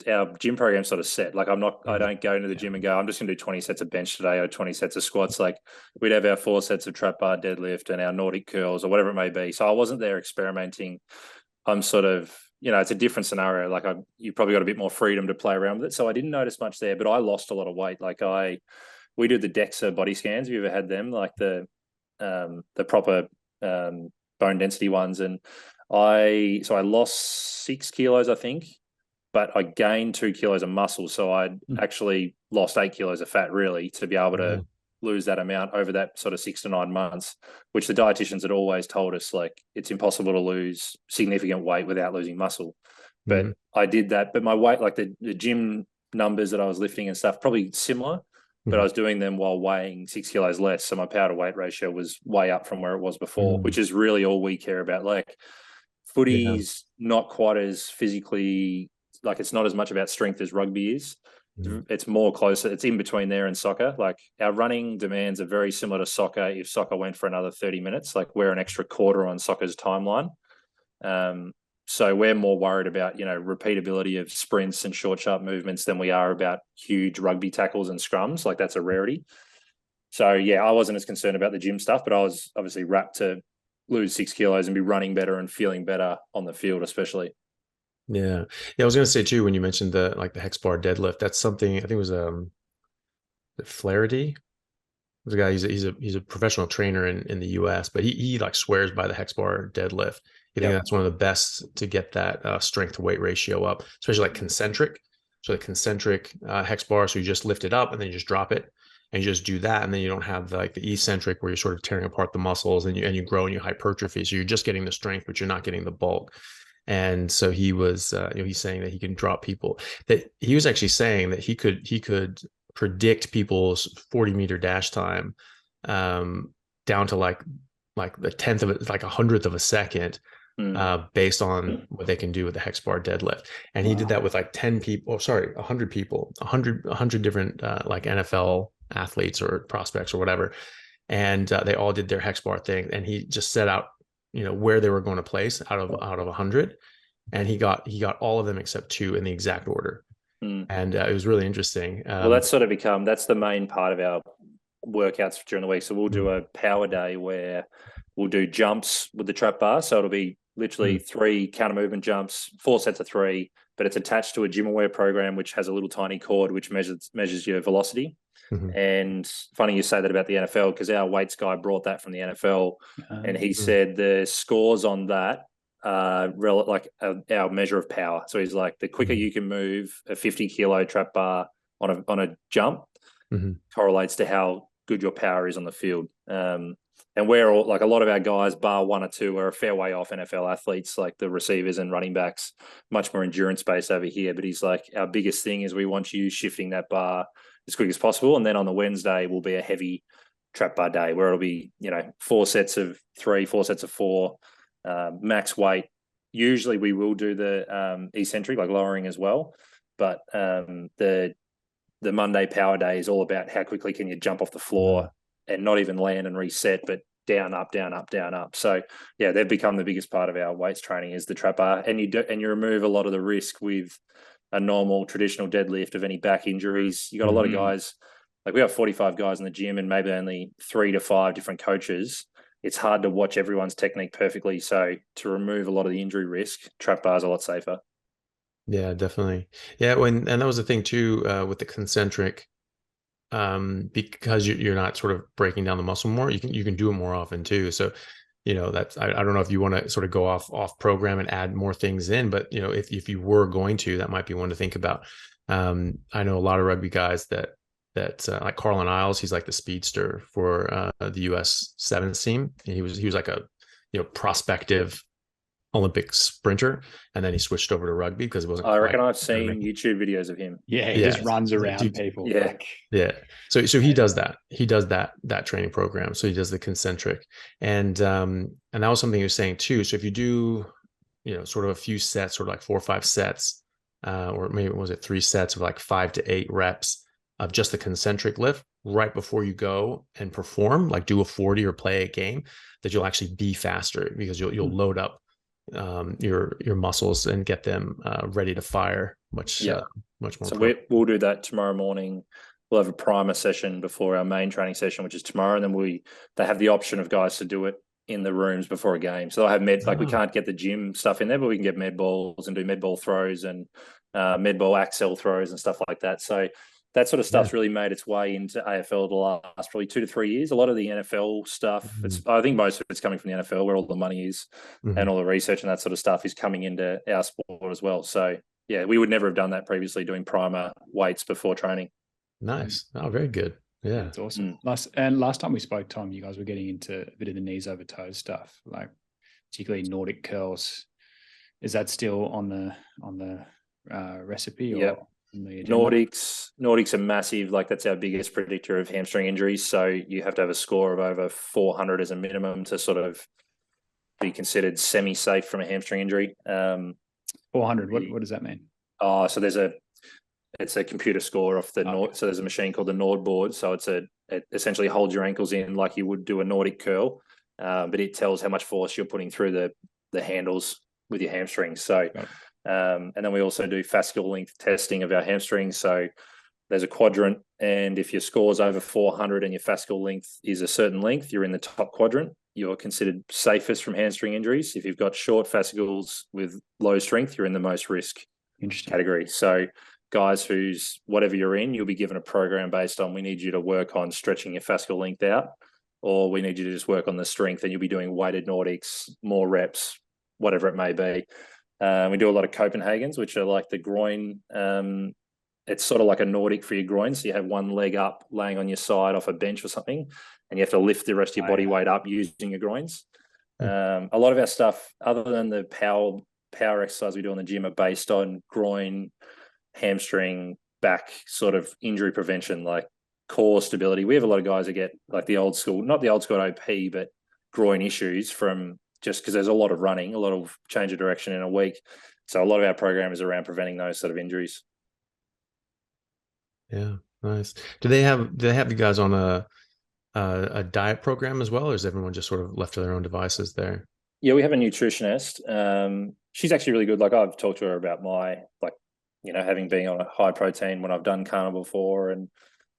[SPEAKER 3] our gym program sort of set. Like I don't go into the gym and go, I'm just going to do 20 sets of bench today or 20 sets of squats. Like we'd have our 4 sets of trap bar deadlift and our Nordic curls or whatever it may be. So I wasn't there experimenting. I'm sort of, it's a different scenario. Like you probably got a bit more freedom to play around with it. So I didn't notice much there, but I lost a lot of weight. Like we do the DEXA body scans. Have you ever had them? Like the proper bone density ones. And I lost 6 kilos, I think, but I gained 2 kilos of muscle. So I actually lost 8 kilos of fat, really, to be able to lose that amount over that sort of 6 to 9 months, which the dietitians had always told us, like, it's impossible to lose significant weight without losing muscle. But I did that. But my weight, like the gym numbers that I was lifting and stuff, probably similar, but I was doing them while weighing 6 kilos less. So my power to weight ratio was way up from where it was before, which is really all we care about. Like footy's not quite as physically, like it's not as much about strength as rugby is. It's more closer. It's in between there and soccer. Like our running demands are very similar to soccer. If soccer went for another 30 minutes, like we're an extra quarter on soccer's timeline. So we're more worried about, repeatability of sprints and short, sharp movements than we are about huge rugby tackles and scrums. Like that's a rarity. So yeah, I wasn't as concerned about the gym stuff, but I was obviously rapt to lose 6 kilos and be running better and feeling better on the field, especially.
[SPEAKER 4] Yeah. I was going to say too, when you mentioned the hex bar deadlift, that's something I think it was Flaherty. There's a guy, he's a professional trainer in the US, but he like swears by the hex bar deadlift. I think that's one of the best to get that strength to weight ratio up, especially like concentric. So the concentric hex bar, so you just lift it up and then you just drop it and you just do that, and then you don't have the eccentric where you're sort of tearing apart the muscles and you grow and you hypertrophy. So you're just getting the strength, but you're not getting the bulk. And so he was, he's saying that he can drop people. That he was actually saying that he could predict people's 40-meter dash time down to like the 10th of it, like 100th of a second, based on what they can do with the hex bar deadlift. And he did that with like 100 people, 100 different like NFL athletes or prospects or whatever. And they all did their hex bar thing. And he just set out, where they were going to place out of 100. And he got all of them except 2 in the exact order. And it was really interesting.
[SPEAKER 3] Well, that's sort of that's the main part of our workouts during the week. So we'll do a power day where we'll do jumps with the trap bar. So it'll be literally 3 counter movement jumps, 4 sets of 3, but it's attached to a gym aware program, which has a little tiny cord, which measures your velocity. And funny you say that about the NFL, because our weights guy brought that from the NFL, and he said the scores on that are like our measure of power. So he's like, the quicker you can move a 50-kilo trap bar on a jump correlates to how good your power is on the field. And we're all, like, a lot of our guys, bar 1 or 2, are a fair way off NFL athletes, like the receivers and running backs, much more endurance based over here. But he's like, our biggest thing is we want you shifting that bar as quick as possible. And then on the Wednesday will be a heavy trap bar day where it'll be, 4 sets of 3, 4 sets of 4, max weight. Usually we will do the eccentric, like lowering as well. But the Monday power day is all about how quickly can you jump off the floor and not even land and reset, but down, up, down, up, down, up. So yeah, they've become the biggest part of our weights training is the trap bar. And you remove a lot of the risk with a normal traditional deadlift of any back injuries. You got a lot of guys, like we have 45 guys in the gym and maybe only 3 to 5 different coaches. It's hard to watch everyone's technique perfectly. So to remove a lot of the injury risk, trap bar is a lot safer.
[SPEAKER 4] Yeah, definitely. Yeah, and that was the thing too with the concentric, because you're not sort of breaking down the muscle more. You can do it more often too. So that's, I don't know if you want to sort of go off program and add more things in, but if you were going to, that might be one to think about. I know a lot of rugby guys that like Carlin Isles, he's like the speedster for the US sevens team. And he was like a prospective Olympic sprinter, and then he switched over to rugby because it wasn't.
[SPEAKER 3] I reckon I've seen YouTube videos of him.
[SPEAKER 2] Yeah, he just runs around people.
[SPEAKER 3] Yeah,
[SPEAKER 4] So he does that. He does that training program. So he does the concentric, and that was something he was saying too. So if you do, sort of a few sets, sort of like 4 or 5 sets, or maybe was it 3 sets of like 5 to 8 reps of just the concentric lift right before you go and perform, like do a 40 or play a game, that you'll actually be faster because you'll load up your muscles and get them ready to fire much more.
[SPEAKER 3] So we'll do that tomorrow morning. We'll have a primer session before our main training session, which is tomorrow, and then they have the option of guys to do it in the rooms before a game. So they'll have we can't get the gym stuff in there, but we can get med balls and do med ball throws and med ball axel throws and stuff like that. So that sort of stuff's really made its way into AFL the last probably 2 to 3 years. A lot of the NFL stuff, I think most of it's coming from the NFL, where all the money is, and all the research and that sort of stuff is coming into our sport as well. So yeah, we would never have done that previously, doing primer weights before training.
[SPEAKER 4] Nice. Oh, very good. Yeah,
[SPEAKER 2] that's awesome. Last time we spoke, Tom, you guys were getting into a bit of the knees over toes stuff, like particularly Nordic curls. Is that still on the recipe? Or
[SPEAKER 3] Nordics are massive. Like, that's our biggest predictor of hamstring injuries. So you have to have a score of over 400 as a minimum to sort of be considered semi-safe from a hamstring injury.
[SPEAKER 2] 400. What does that mean?
[SPEAKER 3] So it's a computer score off the Nord. So there's a machine called the Nord board. So it essentially holds your ankles in like you would do a Nordic curl, but it tells how much force you're putting through the handles with your hamstrings. So, and then we also do fascicle length testing of our hamstrings. So there's a quadrant, and if your score's over 400 and your fascicle length is a certain length, you're in the top quadrant. You're considered safest from hamstring injuries. If you've got short fascicles with low strength, you're in the most risk category. So guys who's whatever you're in, you'll be given a program based on, we need you to work on stretching your fascicle length out, or we need you to just work on the strength, and you'll be doing weighted Nordics, more reps, whatever it may be. We do a lot of Copenhagen's, which are like the groin. It's sort of like a Nordic for your groin. So you have one leg up laying on your side off a bench or something, and you have to lift the rest of your body weight up using your groins. A lot of our stuff, other than the power exercise we do in the gym, are based on groin, hamstring, back sort of injury prevention, like core stability. We have a lot of guys that get like the old school, not the old school OP, but groin issues from just because there's a lot of running, a lot of change of direction in a week. So a lot of our program is around preventing those sort of injuries.
[SPEAKER 4] Yeah, nice. Do they have you guys on a diet program as well, or is everyone just sort of left to their own devices there?
[SPEAKER 3] Yeah, we have a nutritionist. She's actually really good. Like, I've talked to her about having been on a high protein when I've done carnivore before, and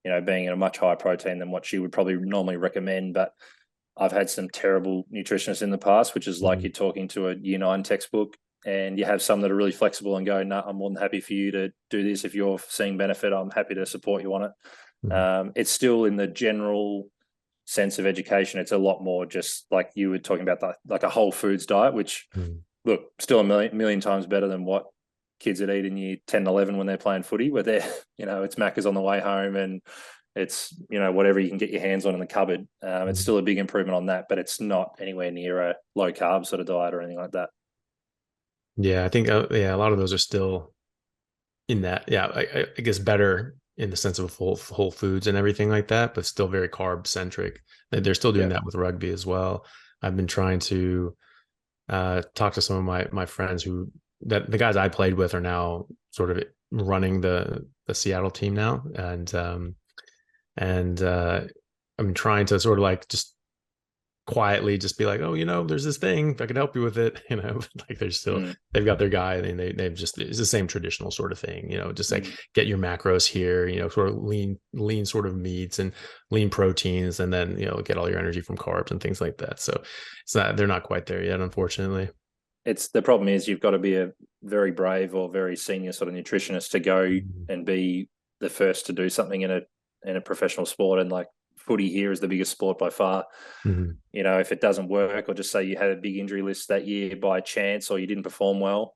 [SPEAKER 3] being in a much higher protein than what she would probably normally recommend. But I've had some terrible nutritionists in the past, which is like you're talking to a Year 9 textbook, and you have some that are really flexible and go, no, I'm more than happy for you to do this. If you're seeing benefit, I'm happy to support you on it. It's still in the general sense of education. It's a lot more just like you were talking about, like a whole foods diet, which look, still a million times better than what kids would eat in year 10, 11 when they're playing footy, where they're, it's Macca's on the way home and it's, whatever you can get your hands on in the cupboard. It's still a big improvement on that, but it's not anywhere near a low carb sort of diet or anything like that.
[SPEAKER 4] Yeah, I think, a lot of those are still in that. Yeah, I guess better in the sense of whole foods and everything like that, but still very carb centric. They're still doing that with rugby as well. I've been trying to talk to some of my friends the guys I played with are now sort of running the Seattle team now. And I'm trying to sort of like just quietly just be like, oh, there's this thing, if I could help you with it, like they're still, they've got their guy, and they've just, it's the same traditional sort of thing, just like get your macros here, sort of lean sort of meats and lean proteins, and then, get all your energy from carbs and things like that. So they're not quite there yet, unfortunately.
[SPEAKER 3] The problem is you've got to be a very brave or very senior sort of nutritionist to go and be the first to do something in a professional sport. And like, footy here is the biggest sport by far. If it doesn't work, or just say you had a big injury list that year by chance, or you didn't perform well,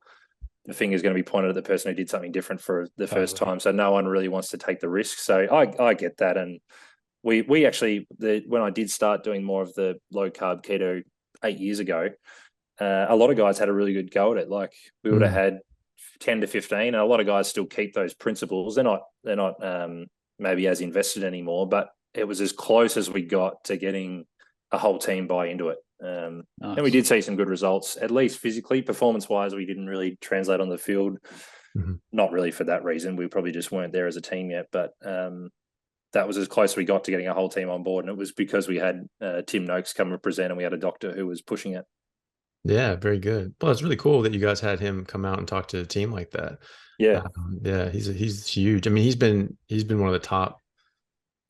[SPEAKER 3] the finger's going to be pointed at the person who did something different for the first time. So no one really wants to take the risk. So I get that. And we actually, when I did start doing more of the low carb keto 8 years ago, a lot of guys had a really good go at it. Like we would have had 10 to 15, and a lot of guys still keep those principles. They're not maybe as invested anymore, but it was as close as we got to getting a whole team buy into it.
[SPEAKER 2] Nice.
[SPEAKER 3] And we did see some good results, at least physically. Performance wise, we didn't really translate on the field. Not really for that reason. We probably just weren't there as a team yet, but that was as close as we got to getting a whole team on board. And it was because we had Tim Noakes come and present, and we had a doctor who was pushing it.
[SPEAKER 4] Yeah, very good. Well, it's really cool that you guys had him come out and talk to the team like that.
[SPEAKER 3] Yeah.
[SPEAKER 4] Yeah, he's huge. I mean, he's been one of the top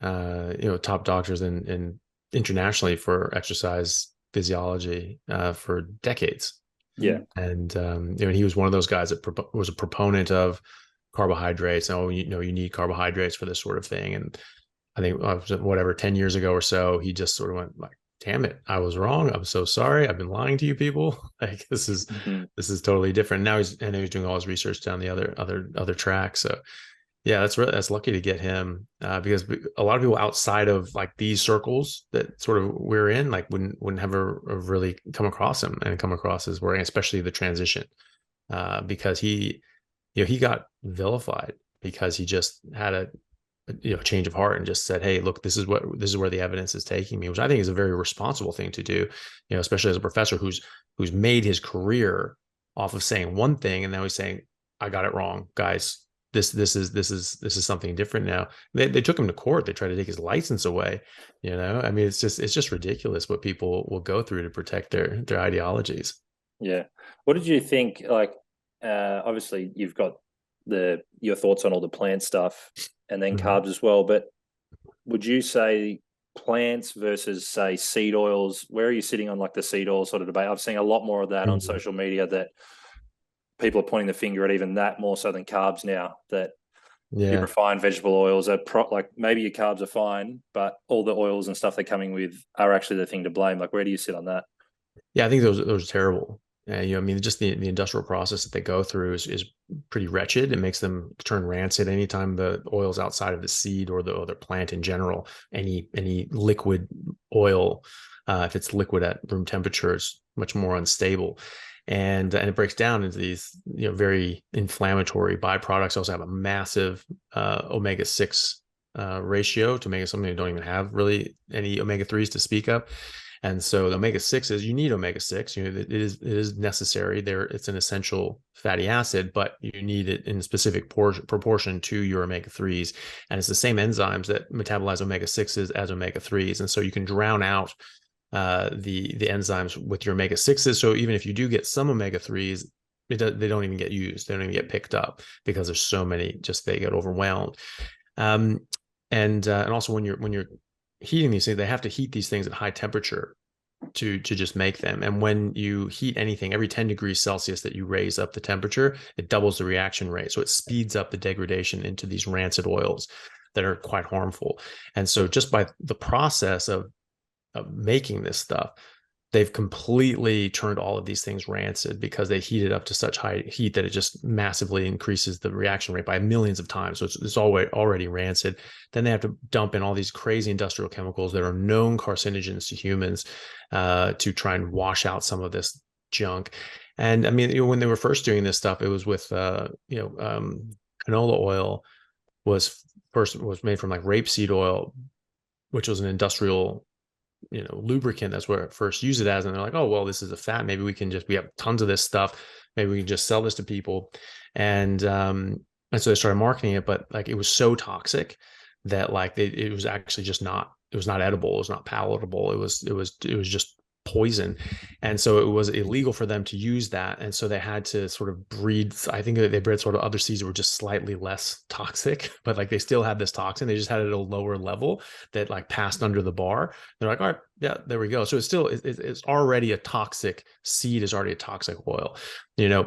[SPEAKER 4] top doctors in internationally for exercise physiology for decades.
[SPEAKER 3] Yeah.
[SPEAKER 4] And he was one of those guys that was a proponent of carbohydrates. And you need carbohydrates for this sort of thing. And I think whatever 10 years ago or so, he just sort of went like, damn it, I was wrong. I'm so sorry. I've been lying to you people. Like this is totally different. Now he's doing all his research down the other track. So yeah, that's lucky to get him because a lot of people outside of like these circles that sort of we're in, like wouldn't have really come across him and come across his work, especially the transition, because he got vilified because he just had a change of heart and just said, hey, look, this is where the evidence is taking me, which I think is a very responsible thing to do, especially as a professor who's made his career off of saying one thing, and now he's saying, I got it wrong, guys. This is something different now. They took him to court. They tried to take his license away. I mean, it's just ridiculous what people will go through to protect their ideologies.
[SPEAKER 3] Yeah. What did you think? Like, obviously, you've got your thoughts on all the plant stuff and then carbs as well. But would you say plants versus say seed oils? Where are you sitting on like the seed oil sort of debate? I've seen a lot more of that on social media, that people are pointing the finger at even that more so than carbs now, that your refined vegetable oils are like maybe your carbs are fine, but all the oils and stuff they're coming with are actually the thing to blame. Like, where do you sit on that?
[SPEAKER 4] Yeah, I think those are terrible. I mean, just the industrial process that they go through is pretty wretched. It makes them turn rancid anytime the oil's outside of the seed or the plant in general. Any liquid oil, if it's liquid at room temperature, is much more unstable. And it breaks down into these very inflammatory byproducts. Also have a massive omega-6 ratio to make it something that don't even have really any omega-3s to speak of. And so the omega-6s, you need omega-6. It is necessary. It's an essential fatty acid, but you need it in a specific proportion to your omega-3s. And it's the same enzymes that metabolize omega-6s as omega-3s. And so you can drown out the enzymes with your omega-6s. So even if you do get some omega-3s, they don't even get used. They don't even get picked up because there's so many. Just they get overwhelmed. And also when you're heating these things, they have to heat these things at high temperature to just make them. And when you heat anything, every 10 degrees Celsius that you raise up the temperature, it doubles the reaction rate. So it speeds up the degradation into these rancid oils that are quite harmful. And so just by the process of making this stuff, they've completely turned all of these things rancid because they heat it up to such high heat that it just massively increases the reaction rate by millions of times. So it's already rancid. Then they have to dump in all these crazy industrial chemicals that are known carcinogens to humans to try and wash out some of this junk. And I mean, when they were first doing this stuff, it was with canola oil was made from like rapeseed oil, which was an industrial lubricant. That's where it first used it as. And they're like, oh, well, this is a fat. Maybe we have tons of this stuff. Maybe we can just sell this to people. And so they started marketing it, but like it was so toxic that like it was actually just not, it was not edible. It was not palatable. It was just poison. And so it was illegal for them to use that. And so they had to sort of breed, I think they bred sort of other seeds that were just slightly less toxic, but like they still had this toxin. They just had it at a lower level that like passed under the bar. They're like, all right, yeah, there we go. So it's already a toxic seed, is already a toxic oil.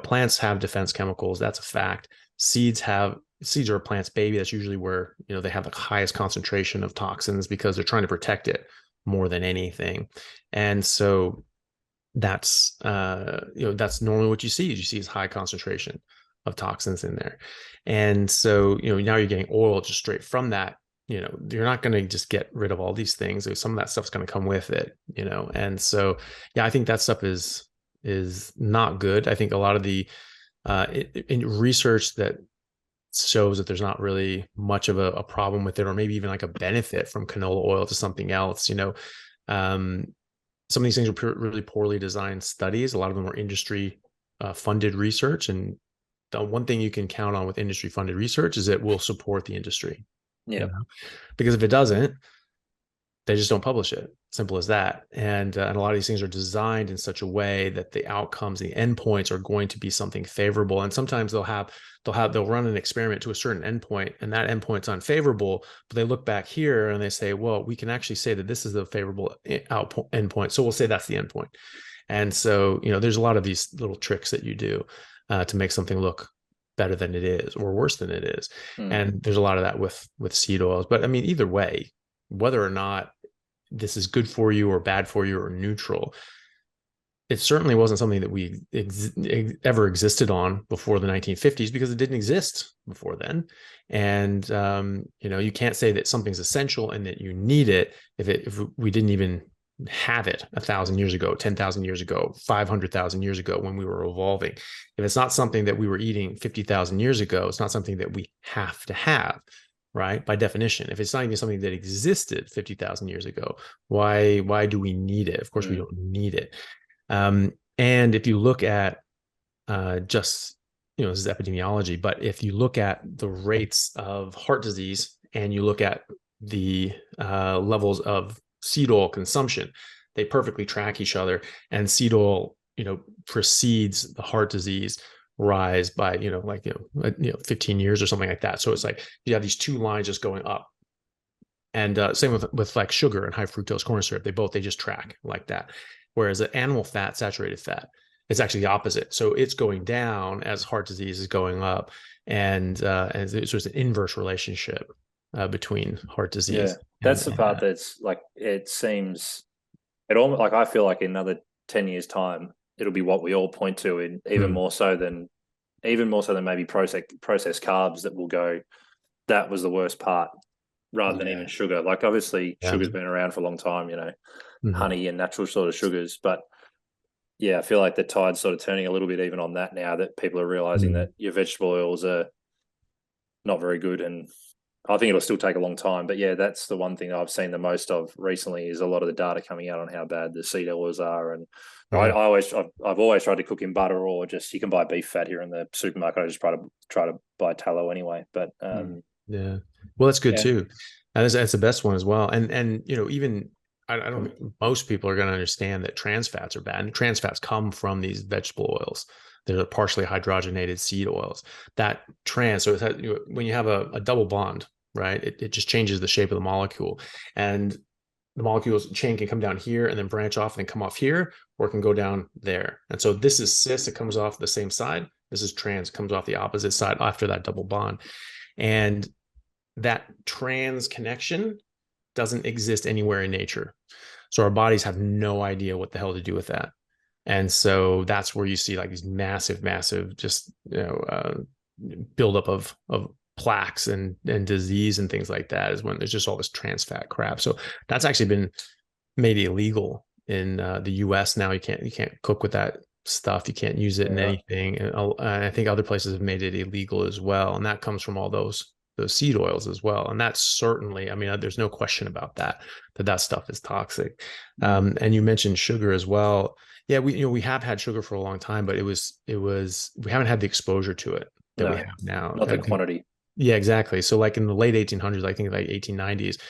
[SPEAKER 4] Plants have defense chemicals. That's a fact. Seeds are a plant's baby. That's usually where, they have the highest concentration of toxins because they're trying to protect it more than anything. And so that's normally what you see. You see is high concentration of toxins in there. And so, now you're getting oil just straight from that. You're not going to just get rid of all these things. Some of that stuff's going to come with it, and so, yeah, I think that stuff is is not good. I think a lot of the in research that shows that there's not really much of a problem with it, or maybe even like a benefit from canola oil to something else. Some of these things are really poorly designed studies. A lot of them are industry funded research, and the one thing you can count on with industry funded research is it will support the industry.
[SPEAKER 3] Yeah.
[SPEAKER 4] Because if it doesn't, they just don't publish it. Simple as that. And a lot of these things are designed in such a way that the outcomes, the endpoints are going to be something favorable. And sometimes they'll run an experiment to a certain endpoint, and that endpoint's unfavorable, but they look back here and they say, well, we can actually say that this is the favorable endpoint. So we'll say that's the endpoint. And so, there's a lot of these little tricks that you do to make something look better than it is or worse than it is. And there's a lot of that with seed oils. But I mean, either way, whether or not this is good for you or bad for you or neutral, it certainly wasn't something that we ever existed on before the 1950s, because it didn't exist before then. And you can't say that something's essential and that you need it if we didn't even have it 1,000 years ago, 10,000 years ago, 500,000 years ago, when we were evolving. If it's not something that we were eating 50,000 years ago, it's not something that we have to have. Right? By definition, if it's not even something that existed 50,000 years ago, why do we need it? Of course, we don't need it. And if you look at this is epidemiology, but if you look at the rates of heart disease and you look at the levels of seed oil consumption, they perfectly track each other. And seed oil, precedes the heart disease rise by 15 years or something like that. So it's like you have these two lines just going up. And same with like sugar and high fructose corn syrup, they just track like that. Whereas the animal fat, saturated fat, it's actually the opposite. So it's going down as heart disease is going up, and so it's an inverse relationship between heart disease.
[SPEAKER 3] Yeah, that's the part that's like, it seems, it almost like, I feel like in another 10 years time, it'll be what we all point to, in even more so than maybe processed carbs, that will go, that was the worst part, rather than even sugar. Like, obviously sugar's been around for a long time, honey and natural sort of sugars, but I feel like the tide's sort of turning a little bit even on that now, that people are realizing that your vegetable oils are not very good. And I think it'll still take a long time, but that's the one thing I've seen the most of recently, is a lot of the data coming out on how bad the seed oils are. And I've always tried to cook in butter, or just, you can buy beef fat here in the supermarket. I just try to buy tallow anyway. But
[SPEAKER 4] well, that's good too. And that's the best one as well. And even I don't think most people are going to understand that trans fats are bad. And trans fats come from these vegetable oils. They're partially hydrogenated seed oils. That so when you have a double bond, right, it just changes the shape of the molecule, and the molecules chain can come down here and then branch off and then come off here, or it can go down there. And so this is cis, it comes off the same side. This is trans, it comes off the opposite side after that double bond. And that trans connection doesn't exist anywhere in nature. So our bodies have no idea what the hell to do with that. And so that's where you see like these massive, just, buildup of plaques and disease and things like that, is when there's just all this trans fat crap. So that's actually been made illegal in the US now. You can't cook with that stuff. You can't use it in anything. And I think other places have made it illegal as well. And that comes from all those seed oils as well. And that's certainly, I mean, there's no question about that stuff is toxic. And you mentioned sugar as well. Yeah, we have had sugar for a long time, but we haven't had the exposure to it that we have now.
[SPEAKER 3] Not the quantity.
[SPEAKER 4] Yeah, exactly. So like in the late 1800s, I think like 1890s,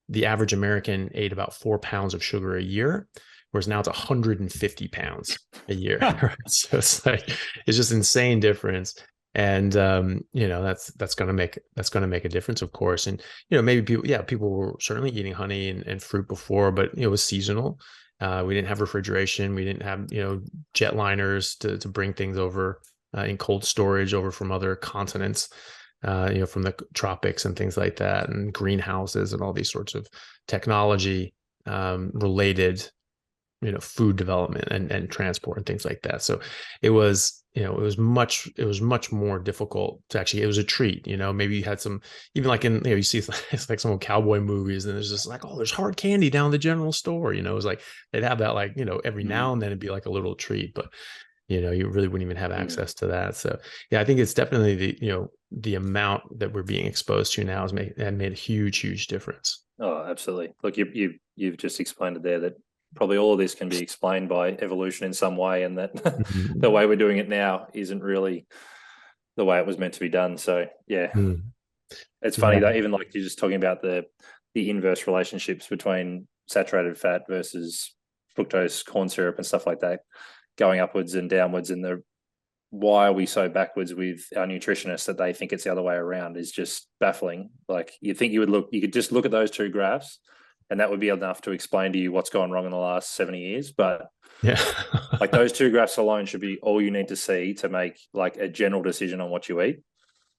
[SPEAKER 4] the average American ate about 4 pounds of sugar a year, whereas now it's 150 pounds a year. Right? So it's just insane difference. And that's going to make a difference, of course. And maybe people were certainly eating honey and fruit before, but it was seasonal. We didn't have refrigeration. We didn't have jetliners to bring things over in cold storage over from other continents, from the tropics and things like that, and greenhouses and all these sorts of technology related food development and transport and things like that. So it was, it was much more difficult to actually, it was a treat, maybe you had some, even like in, you see it's like some cowboy movies and there's just like, oh, there's hard candy down the general store, it was like, they'd have that like, every now and then it'd be like a little treat, but you really wouldn't even have access to that. So yeah, I think it's definitely the amount that we're being exposed to now has made a huge difference.
[SPEAKER 3] Oh, absolutely. Look, you've just explained it there, that probably all of this can be explained by evolution in some way, and that the way we're doing it now isn't really the way it was meant to be done. So yeah, it's funny that even like you're just talking about the inverse relationships between saturated fat versus fructose corn syrup and stuff like that, going upwards and downwards, and why are we so backwards with our nutritionists that they think it's the other way around is just baffling. Like you could just look at those two graphs and that would be enough to explain to you what's gone wrong in the last 70 years. But
[SPEAKER 4] yeah,
[SPEAKER 3] like those two graphs alone should be all you need to see to make like a general decision on what you eat.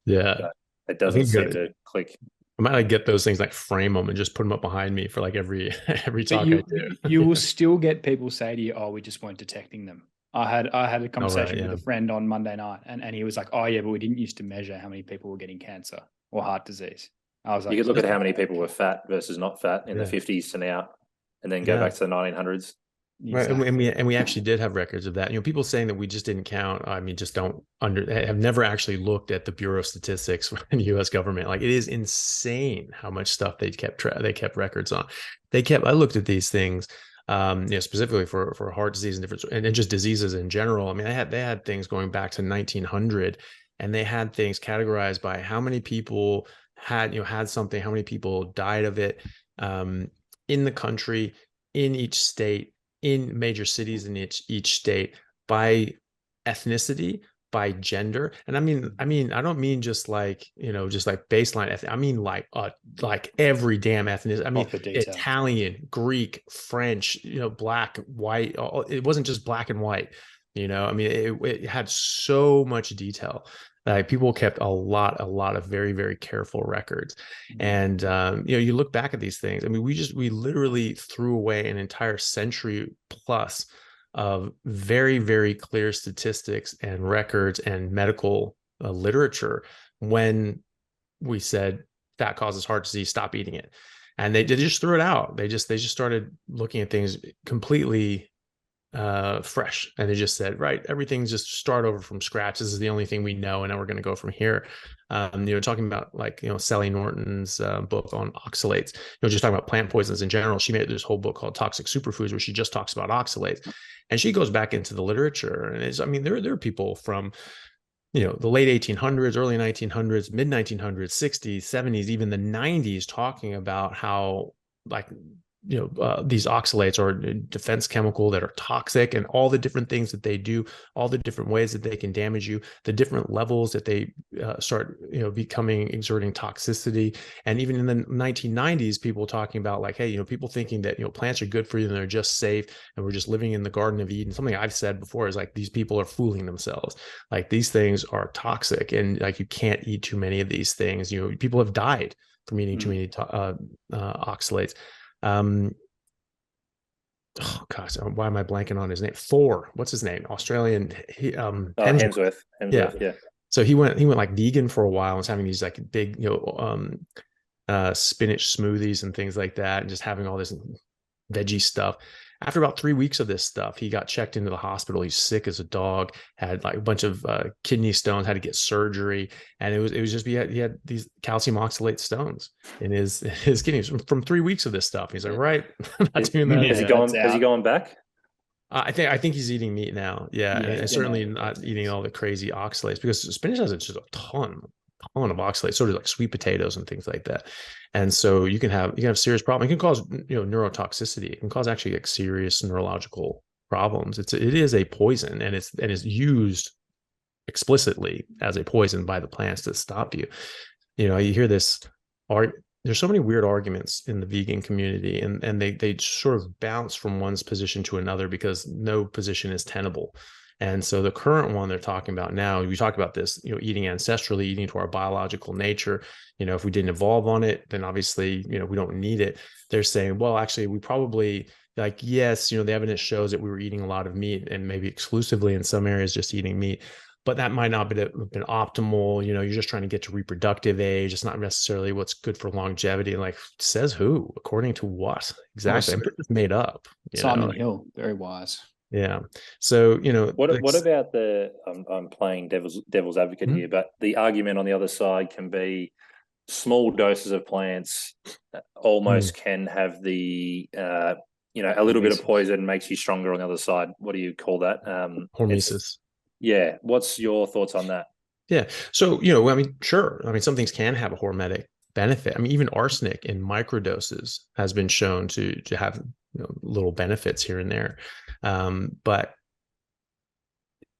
[SPEAKER 4] Yeah.
[SPEAKER 3] But it doesn't seem to click.
[SPEAKER 4] I might like get those things, like frame them and just put them up behind me for like every talk I do.
[SPEAKER 2] You will still get people say to you, "Oh, we just weren't detecting them." I had a conversation with a friend on Monday night, and he was like, "Oh yeah, but we didn't used to measure how many people were getting cancer or heart disease." I was like,
[SPEAKER 3] you could look at how many people were fat versus not fat in the 50s to now, and then go back to the 1900s.
[SPEAKER 4] Exactly. Right, and we actually did have records of that. People saying that we just didn't count. I mean, just have never actually looked at the Bureau of Statistics in the U.S. government. Like, it is insane how much stuff they kept records on. I looked at these things, specifically for heart disease and different, and just diseases in general. I mean, they had things going back to 1900, and they had things categorized by how many people had something, how many people died of it, in the country, in each state, in major cities in each state, by ethnicity, by gender. And I mean, I don't mean just like, just like baseline. I mean, like every damn ethnicity. I mean, Italian, Greek, French, black, white. It wasn't just black and white, I mean, it had so much detail. Like, people kept a lot of very, very careful records. And, you look back at these things. I mean, we literally threw away an entire century plus of very, very clear statistics and records and medical literature when we said fat causes heart disease, stop eating it. And they just threw it out. They just started looking at things completely fresh, and they just said, right, everything's just start over from scratch. This is the only thing we know, and now we're going to go from here. Talking about like Sally Norton's book on oxalates, just talking about plant poisons in general. She made this whole book called Toxic Superfoods, where she just talks about oxalates, and she goes back into the literature. And there are people from the late 1800s, early 1900s, mid 1900s, 60s, 70s, even the 90s, talking about how like these oxalates are a defense chemical that are toxic, and all the different things that they do, all the different ways that they can damage you, the different levels that they start, exerting toxicity. And even in the 1990s, people talking about like, hey, people thinking that, plants are good for you and they're just safe, and we're just living in the Garden of Eden. Something I've said before is like, these people are fooling themselves. Like, these things are toxic, and like, you can't eat too many of these things. People have died from eating too many oxalates. Oh gosh, why am I blanking on his name? What's his name? Australian.
[SPEAKER 3] Hemsworth. Yeah.
[SPEAKER 4] So he went like vegan for a while and was having these like big, spinach smoothies and things like that, and just having all this veggie stuff. After about 3 weeks of this stuff, he got checked into the hospital. He's sick as a dog, had like a bunch of kidney stones, had to get surgery. And it was just, he had these calcium oxalate stones in his kidneys from 3 weeks of this stuff. He's like, right, not doing that.
[SPEAKER 3] Has he gone back?
[SPEAKER 4] I think he's eating meat now. Yeah. And certainly not eating all the crazy oxalates, because spinach has just a ton of oxalates, sort of like sweet potatoes and things like that. And so you can have serious problems. It can cause neurotoxicity. It can cause actually like serious neurological problems. It is a poison, and it's used explicitly as a poison by the plants to stop you. You hear this there's so many weird arguments in the vegan community, and they sort of bounce from one's position to another because no position is tenable. And so the current one they're talking about now, we talk about this, eating ancestrally, eating to our biological nature. If we didn't evolve on it, then obviously, we don't need it. They're saying, well, actually, we probably, like, yes, the evidence shows that we were eating a lot of meat and maybe exclusively in some areas just eating meat, but that might not have been optimal. You're just trying to get to reproductive age. It's not necessarily what's good for longevity. Like, says who? According to what? Exactly. It's made up.
[SPEAKER 2] Simon Hill, very wise.
[SPEAKER 4] Yeah. So,
[SPEAKER 3] what about I'm playing devil's advocate here, but the argument on the other side can be small doses of plants almost can have the, a little bit of poison makes you stronger on the other side. What do you call that?
[SPEAKER 4] Hormesis.
[SPEAKER 3] Yeah. What's your thoughts on that?
[SPEAKER 4] Yeah. So, sure. Some things can have a hormetic benefit. Even arsenic in microdoses has been shown to have little benefits here and there, but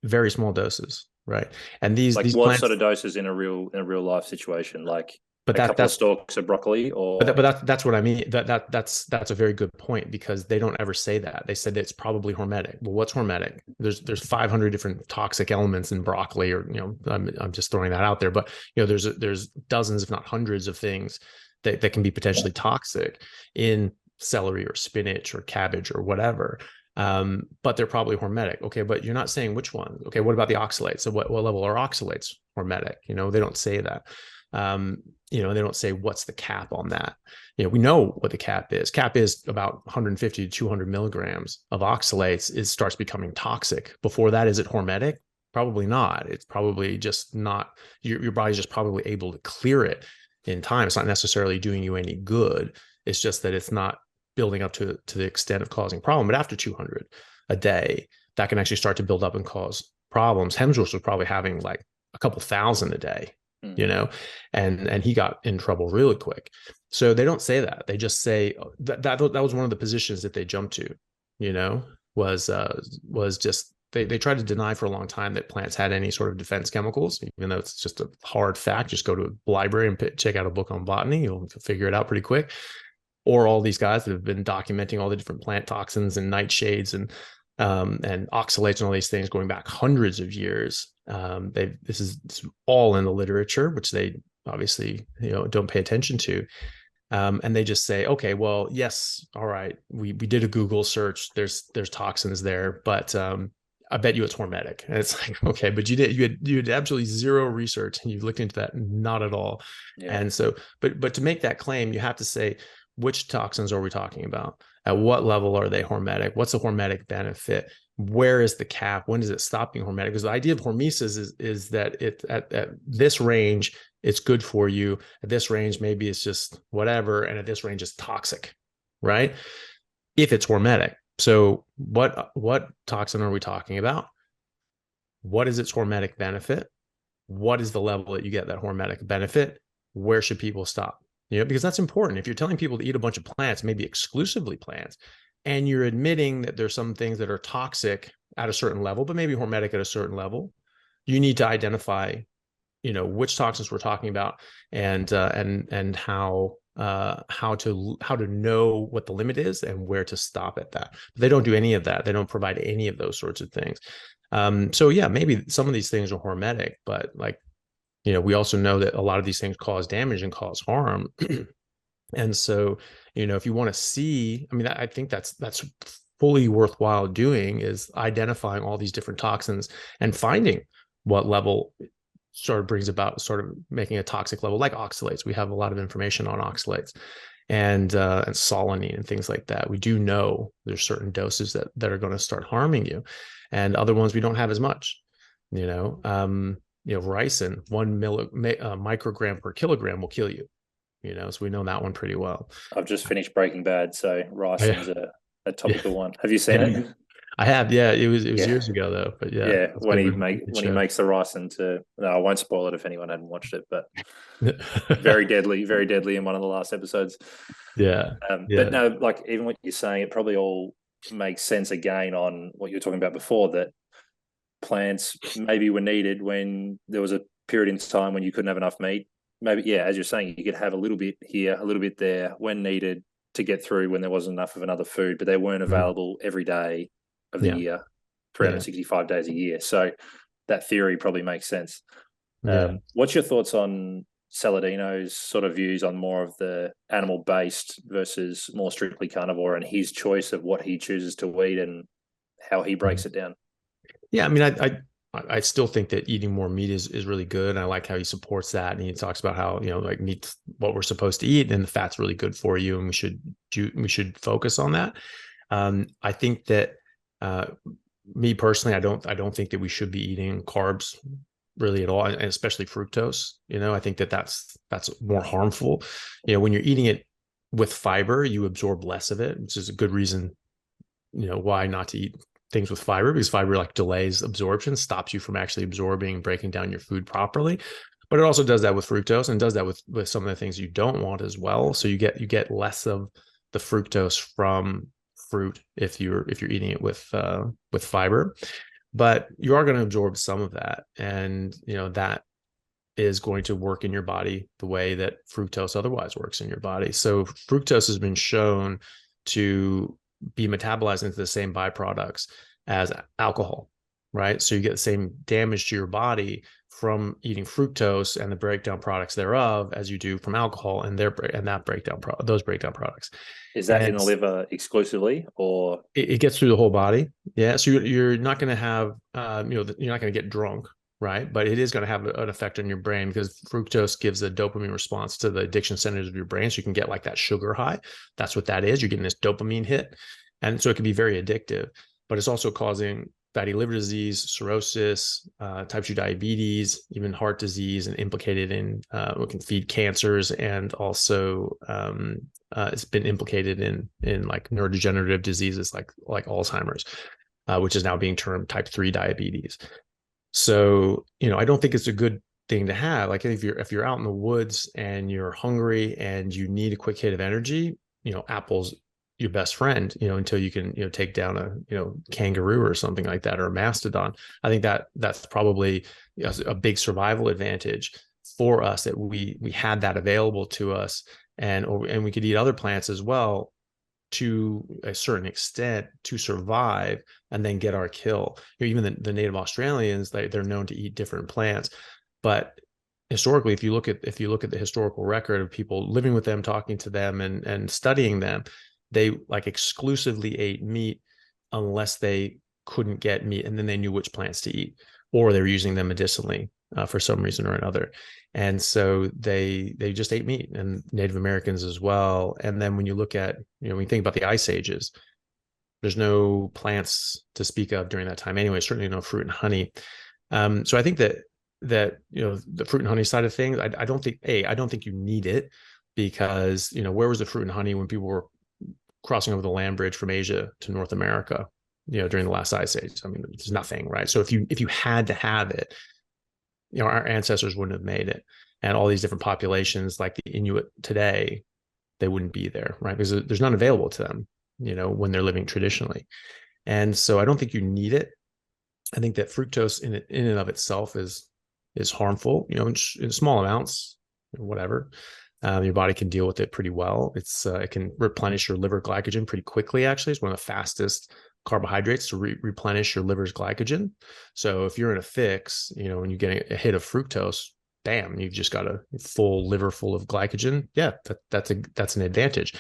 [SPEAKER 4] very small doses, right? And these
[SPEAKER 3] what
[SPEAKER 4] plants,
[SPEAKER 3] sort of doses in a real life situation, like
[SPEAKER 4] but
[SPEAKER 3] a couple of stalks of broccoli, or
[SPEAKER 4] that's what I mean. That's a very good point, because they don't ever say that. They said that it's probably hormetic. Well, what's hormetic? There's 500 different toxic elements in broccoli, or I'm just throwing that out there, but there's dozens, if not hundreds, of things that can be potentially toxic in celery or spinach or cabbage or whatever. But they're probably hormetic. Okay, but you're not saying which one. Okay, what about the oxalates? So what level are oxalates hormetic? They don't say that. They don't say what's the cap on that. We know what the cap is. Cap is about 150 to 200 milligrams of oxalates. It starts becoming toxic. Before that, is it hormetic? Probably not. It's probably just not, your body's just probably able to clear it in time. It's not necessarily doing you any good. It's just that it's not building up to the extent of causing problem. But after 200 a day, that can actually start to build up and cause problems. Hemsworth was probably having like a couple thousand a day, and he got in trouble really quick. So they don't say that. They just say that was one of the positions that they jumped to, was just, they tried to deny for a long time that plants had any sort of defense chemicals, even though it's just a hard fact. Just go to a library and check out a book on botany. You'll figure it out pretty quick. Or all these guys that have been documenting all the different plant toxins and nightshades and oxalates and all these things going back hundreds of years. This is all in the literature, which they obviously don't pay attention to. And they just say, okay, well, yes, all right, we did a Google search. There's toxins there, but I bet you it's hormetic. And it's like, okay, but you had absolutely zero research, and you looked into that, not at all. Yeah. And so, but to make that claim, you have to say, which toxins are we talking about? At what level are they hormetic? What's the hormetic benefit? Where is the cap? When does it stop being hormetic? Because the idea of hormesis is that it at this range, it's good for you. At this range, maybe it's just whatever. And at this range, it's toxic, right? If it's hormetic. So what toxin are we talking about? What is its hormetic benefit? What is the level that you get that hormetic benefit? Where should people stop? Because that's important. If you're telling people to eat a bunch of plants, maybe exclusively plants, and you're admitting that there's some things that are toxic at a certain level, but maybe hormetic at a certain level, you need to identify, which toxins we're talking about, and how to know what the limit is and where to stop at that. But they don't do any of that. They don't provide any of those sorts of things. So yeah, maybe some of these things are hormetic, but like, we also know that a lot of these things cause damage and cause harm. And so, if you want to see, I think that's fully worthwhile doing, is identifying all these different toxins and finding what level sort of brings about sort of making a toxic level, like oxalates. We have a lot of information on oxalates and solanine and things like that. We do know there's certain doses that are going to start harming you, and other ones we don't have as much, ricin, 1 microgram per kilogram will kill you, so we know that one pretty well.
[SPEAKER 3] I've just finished Breaking Bad, so ricin's a topical one. Have you seen it?
[SPEAKER 4] I have, yeah. It was years ago though, but yeah.
[SPEAKER 3] Yeah, when he makes the ricin no, I won't spoil it if anyone hadn't watched it, but very deadly in one of the last episodes.
[SPEAKER 4] Yeah.
[SPEAKER 3] But no, like even what you're saying, it probably all makes sense again on what you were talking about before, that plants maybe were needed when there was a period in time when you couldn't have enough meat. Maybe, yeah, as you're saying, you could have a little bit here, a little bit there when needed to get through when there wasn't enough of another food, but they weren't available every day of the year, 365 days a year. So that theory probably makes sense. What's your thoughts on Saladino's sort of views on more of the animal-based versus more strictly carnivore, and his choice of what he chooses to eat and how he breaks it down.
[SPEAKER 4] Yeah, I mean, I still think that eating more meat is really good. I like how he supports that, and he talks about how, you know, like meat's what we're supposed to eat, and the fat's really good for you, and we should focus on that. I think that me personally, I don't think that we should be eating carbs really at all, and especially fructose. You know, I think that that's more harmful. You know, when you're eating it with fiber, you absorb less of it, which is a good reason, you know, why not to eat things with fiber, because fiber like delays absorption, stops you from actually absorbing and breaking down your food properly. But it also does that with fructose, and does that with some of the things you don't want as well. So you get less of the fructose from fruit if you're eating it with fiber, but you are going to absorb some of that, and you know that is going to work in your body the way that fructose otherwise works in your body. So fructose has been shown to be metabolized into the same byproducts as alcohol, right? So you get the same damage to your body from eating fructose and the breakdown products thereof as you do from alcohol and those breakdown products.
[SPEAKER 3] Is that in the liver exclusively, or
[SPEAKER 4] it gets through the whole body? Yeah. So you're not going to have, you know, you're not going to get drunk, right? But it is going to have an effect on your brain, because fructose gives a dopamine response to the addiction centers of your brain. So you can get like that sugar high. That's what that is. You're getting this dopamine hit. And so it can be very addictive, but it's also causing fatty liver disease, cirrhosis, type 2 diabetes, even heart disease, and implicated in what can feed cancers. And also it's been implicated in like neurodegenerative diseases like Alzheimer's, which is now being termed type 3 diabetes. So, you know, I don't think it's a good thing to have. Like if you're out in the woods and you're hungry and you need a quick hit of energy, you know, apples your best friend, you know, until you can, you know, take down a, you know, kangaroo or something like that, or a mastodon. I think that's probably, you know, a big survival advantage for us, that we had that available to us, and we could eat other plants as well to a certain extent to survive and then get our kill. You know, even the native Australians, they're known to eat different plants, but historically, if you look at the historical record of people living with them, talking to them, and studying them, they like exclusively ate meat unless they couldn't get meat, and then they knew which plants to eat, or they were using them medicinally for some reason or another. And so they just ate meat, and Native Americans as well. And then when you look at, you know, when you think about the ice ages, there's no plants to speak of during that time anyway, certainly no fruit and honey. So I think that you know, the fruit and honey side of things, I don't think you need it, because, you know, where was the fruit and honey when people were crossing over the land bridge from Asia to North America, you know, during the last ice age? I mean, there's nothing, right? So if you had to have it, you know, our ancestors wouldn't have made it. And all these different populations like the Inuit today, they wouldn't be there, right? Because there's none available to them, you know, when they're living traditionally. And so I don't think you need it. I think that fructose in and of itself is harmful, you know, in small amounts, whatever. Your body can deal with it pretty well. It can replenish your liver glycogen pretty quickly. Actually, it's one of the fastest carbohydrates to replenish your liver's glycogen. So if you're in a fix, you know, when you get a hit of fructose, bam, you've just got a full liver full of glycogen. Yeah, that's an advantage.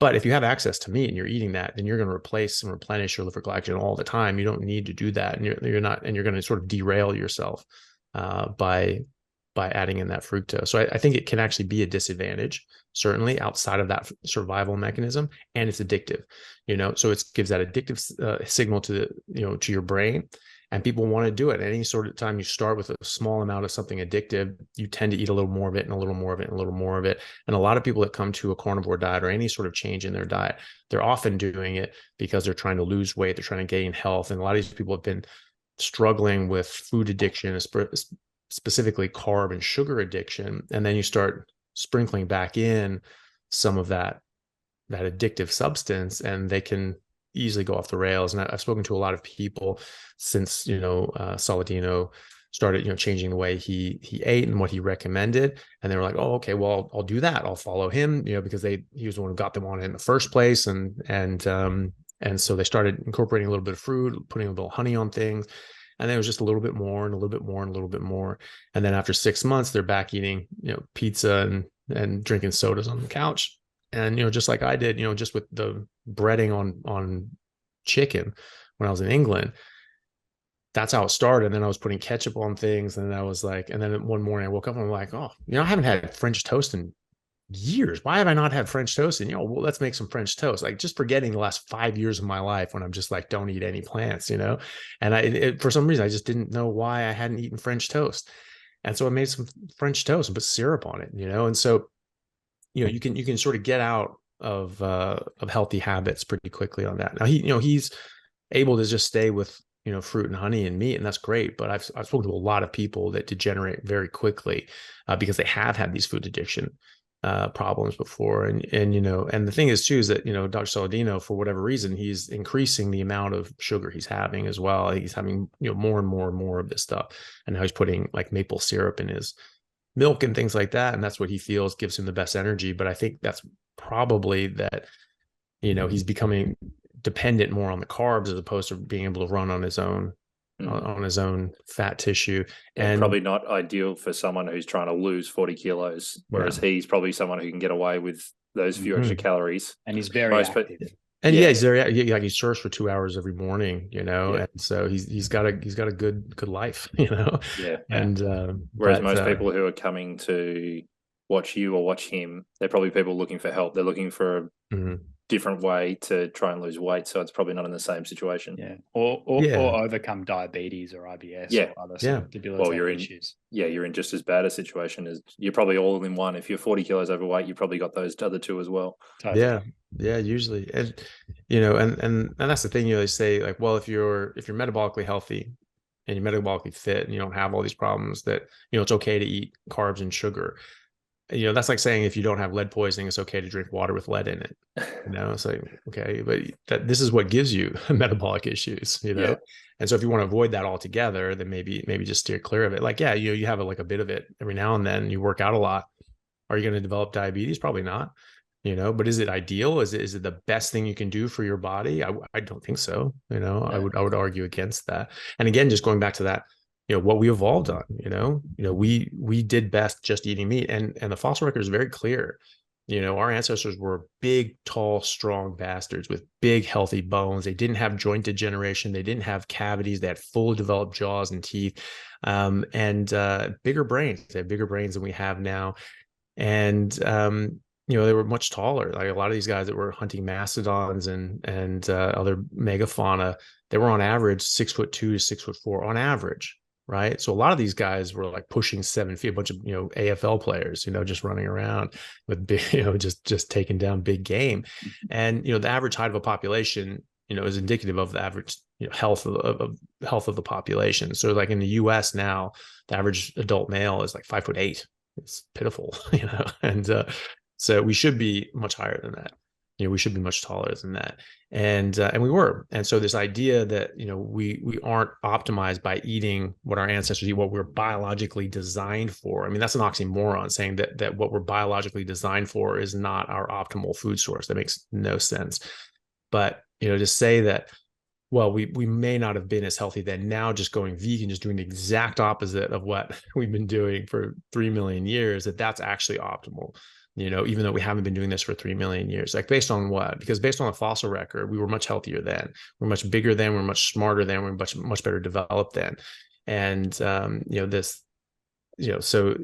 [SPEAKER 4] But if you have access to meat and you're eating that, then you're going to replace and replenish your liver glycogen all the time. You don't need to do that, and you're going to sort of derail yourself by adding in that fructose. So I think it can actually be a disadvantage, certainly outside of that survival mechanism, and it's addictive, you know, so it gives that addictive signal to to your brain, and people want to do it. Any sort of time you start with a small amount of something addictive, you tend to eat a little more of it and a little more of it and a little more of it. And a lot of people that come to a carnivore diet or any sort of change in their diet, they're often doing it because they're trying to lose weight, they're trying to gain health. And a lot of these people have been struggling with food addiction, specifically carb and sugar addiction, and then you start sprinkling back in some of that addictive substance, and they can easily go off the rails. And I've spoken to a lot of people since Saladino started changing the way he ate and what he recommended, and they were like, oh, okay, well, I'll do that, I'll follow him, because he was the one who got them on it in the first place, and so they started incorporating a little bit of fruit, putting a little honey on things. And then it was just a little bit more and a little bit more and a little bit more. And then after 6 months, they're back eating, pizza and drinking sodas on the couch. And, just like I did, just with the breading on chicken when I was in England, that's how it started. And then I was putting ketchup on things. And then I was like, and then one morning I woke up and I'm like, oh, I haven't had French toast in years. Why have I not had French toast? And, well, let's make some French toast. Like just forgetting the last 5 years of my life when I'm just like, don't eat any plants, And for some reason, I just didn't know why I hadn't eaten French toast. And so I made some French toast and put syrup on it, And so, you can sort of get out of healthy habits pretty quickly on that. Now he's able to just stay with, fruit and honey and meat, and that's great. But I've spoken to a lot of people that degenerate very quickly because they have had these food addiction problems before. And the thing is too, is that, Dr. Saladino, for whatever reason, he's increasing the amount of sugar he's having as well. He's having, more and more and more of this stuff. And now he's putting like maple syrup in his milk and things like that. And that's what he feels gives him the best energy. But I think that's probably that, he's becoming dependent more on the carbs as opposed to being able to run on his own fat tissue.
[SPEAKER 3] And probably not ideal for someone who's trying to lose 40 kilos, whereas he's probably someone who can get away with those few extra calories.
[SPEAKER 2] And he's very active.
[SPEAKER 4] And he's very, like he surfs for 2 hours every morning, and so he's got a good life,
[SPEAKER 3] Yeah. And whereas most people who are coming to watch you or watch him, they're probably people looking for help. They're looking for a different way to try and lose weight. So it's probably not in the same situation.
[SPEAKER 2] Yeah. Or overcome diabetes or IBS or other sort of debilitating issues.
[SPEAKER 3] You're in just as bad a situation as you're probably all in one. If you're 40 kilos overweight, you probably got those other two as well.
[SPEAKER 2] Totally.
[SPEAKER 4] Yeah, usually. And and that's the thing, they say like, well, if you're metabolically healthy and you're metabolically fit and you don't have all these problems, that it's okay to eat carbs and sugar. That's like saying if you don't have lead poisoning, it's okay to drink water with lead in it. It's like, okay, but this is what gives you metabolic issues,
[SPEAKER 3] Yeah.
[SPEAKER 4] And so if you want to avoid that altogether, then maybe just steer clear of it. Like, you have a bit of it every now and then. You work out a lot. Are you going to develop diabetes? Probably not. But is it ideal? Is it the best thing you can do for your body? I don't think so.
[SPEAKER 3] Yeah.
[SPEAKER 4] I would argue against that. And again, just going back to that, what we evolved on, we did best just eating meat, and the fossil record is very clear. Our ancestors were big, tall, strong bastards with big, healthy bones. They didn't have joint degeneration. They didn't have cavities. They had fully developed jaws and teeth, and bigger brains. They had bigger brains than we have now. And, they were much taller. Like a lot of these guys that were hunting mastodons and other megafauna, they were on average 6'2" to 6'4" on average. Right. So a lot of these guys were like pushing 7 feet, a bunch of, AFL players, just running around with big, just taking down big game. And, the average height of a population, is indicative of the average health of the population. So like in the US now, the average adult male is like 5'8". It's pitiful, and so we should be much higher than that. We should be much taller than that. And we were. And so this idea that, we aren't optimized by eating what our ancestors eat, what we're biologically designed for. I mean, that's an oxymoron, saying that what we're biologically designed for is not our optimal food source. That makes no sense. But, to say that, well, we may not have been as healthy then, now just going vegan, just doing the exact opposite of what we've been doing for 3 million years, that's actually optimal. Even though we haven't been doing this for 3 million years, like based on what? Because based on the fossil record, we were much healthier then. We're much bigger then. We're much smarter then. We're much better developed then. And, so,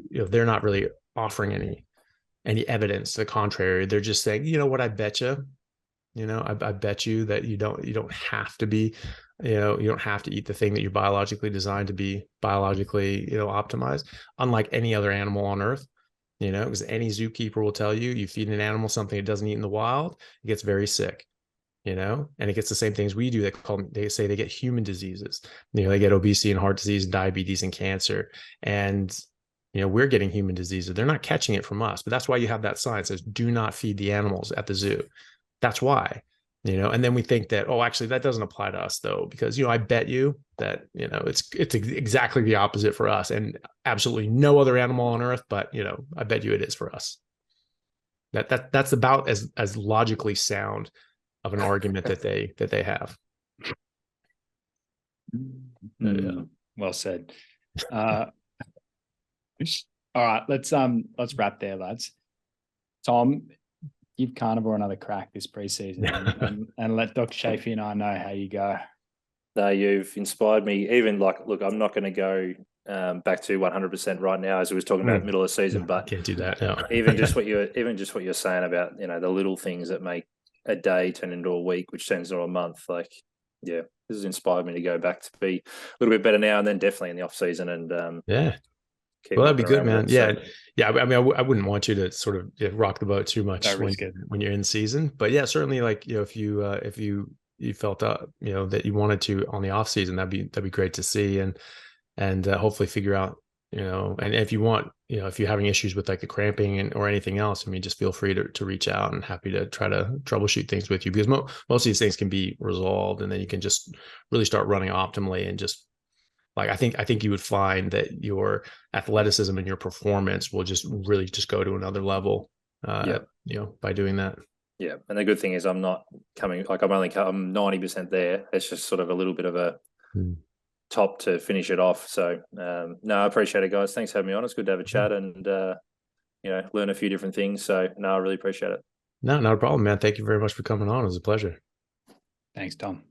[SPEAKER 4] they're not really offering any evidence to the contrary. They're just saying, what, I bet you, I bet you that you don't have to be, you don't have to eat the thing that you're biologically designed to be biologically, optimized, unlike any other animal on earth. Because any zookeeper will tell you, you feed an animal something it doesn't eat in the wild, it gets very sick, and it gets the same things we do. They say they get human diseases. They get obesity and heart disease and diabetes and cancer. And, we're getting human diseases. They're not catching it from us. But that's why you have that sign that says, do not feed the animals at the zoo. That's why. And then we think that, oh, actually, that doesn't apply to us, though, because, I bet you that, it's exactly the opposite for us, and absolutely no other animal on earth. But, I bet you it is for us. That's about as logically sound of an argument that they have.
[SPEAKER 2] Well said. All right, let's wrap there, lads. Tom, give Carnivore another crack this preseason and let Dr. Chaffee and I know how you go.
[SPEAKER 3] No, you've inspired me. Even like, look, I'm not going to go back to 100% right now, as we was talking about middle of the season, but
[SPEAKER 4] can't do that. No.
[SPEAKER 3] even just what you're saying about, you know, the little things that make a day turn into a week, which turns into a month. Like, yeah, this has inspired me to go back to be a little bit better now, and then definitely in the off season. And
[SPEAKER 4] well, that'd be good, man. Yeah.
[SPEAKER 3] So.
[SPEAKER 4] Yeah. I mean, I wouldn't want you to sort of rock the boat too much when you're in season, but yeah, certainly, like, you know, if you felt you know, that you wanted to on the off season, that'd be great to see, and hopefully figure out, you know, and if you want, you know, if you're having issues with like the cramping or anything else, I mean, just feel free to reach out, and happy to try to troubleshoot things with you, because most of these things can be resolved, and then you can just really start running optimally, and just like, I think you would find that your athleticism and your performance will just really just go to another level, you know, by doing that.
[SPEAKER 3] Yeah, and the good thing is I'm not coming, like I'm 90% there. It's just sort of a little bit of a top to finish it off. So no, I appreciate it, guys. Thanks for having me on. It's good to have a chat and you know, learn a few different things. So no, I really appreciate it.
[SPEAKER 4] No, not a problem, man. Thank you very much for coming on. It was a pleasure.
[SPEAKER 2] Thanks, Tom.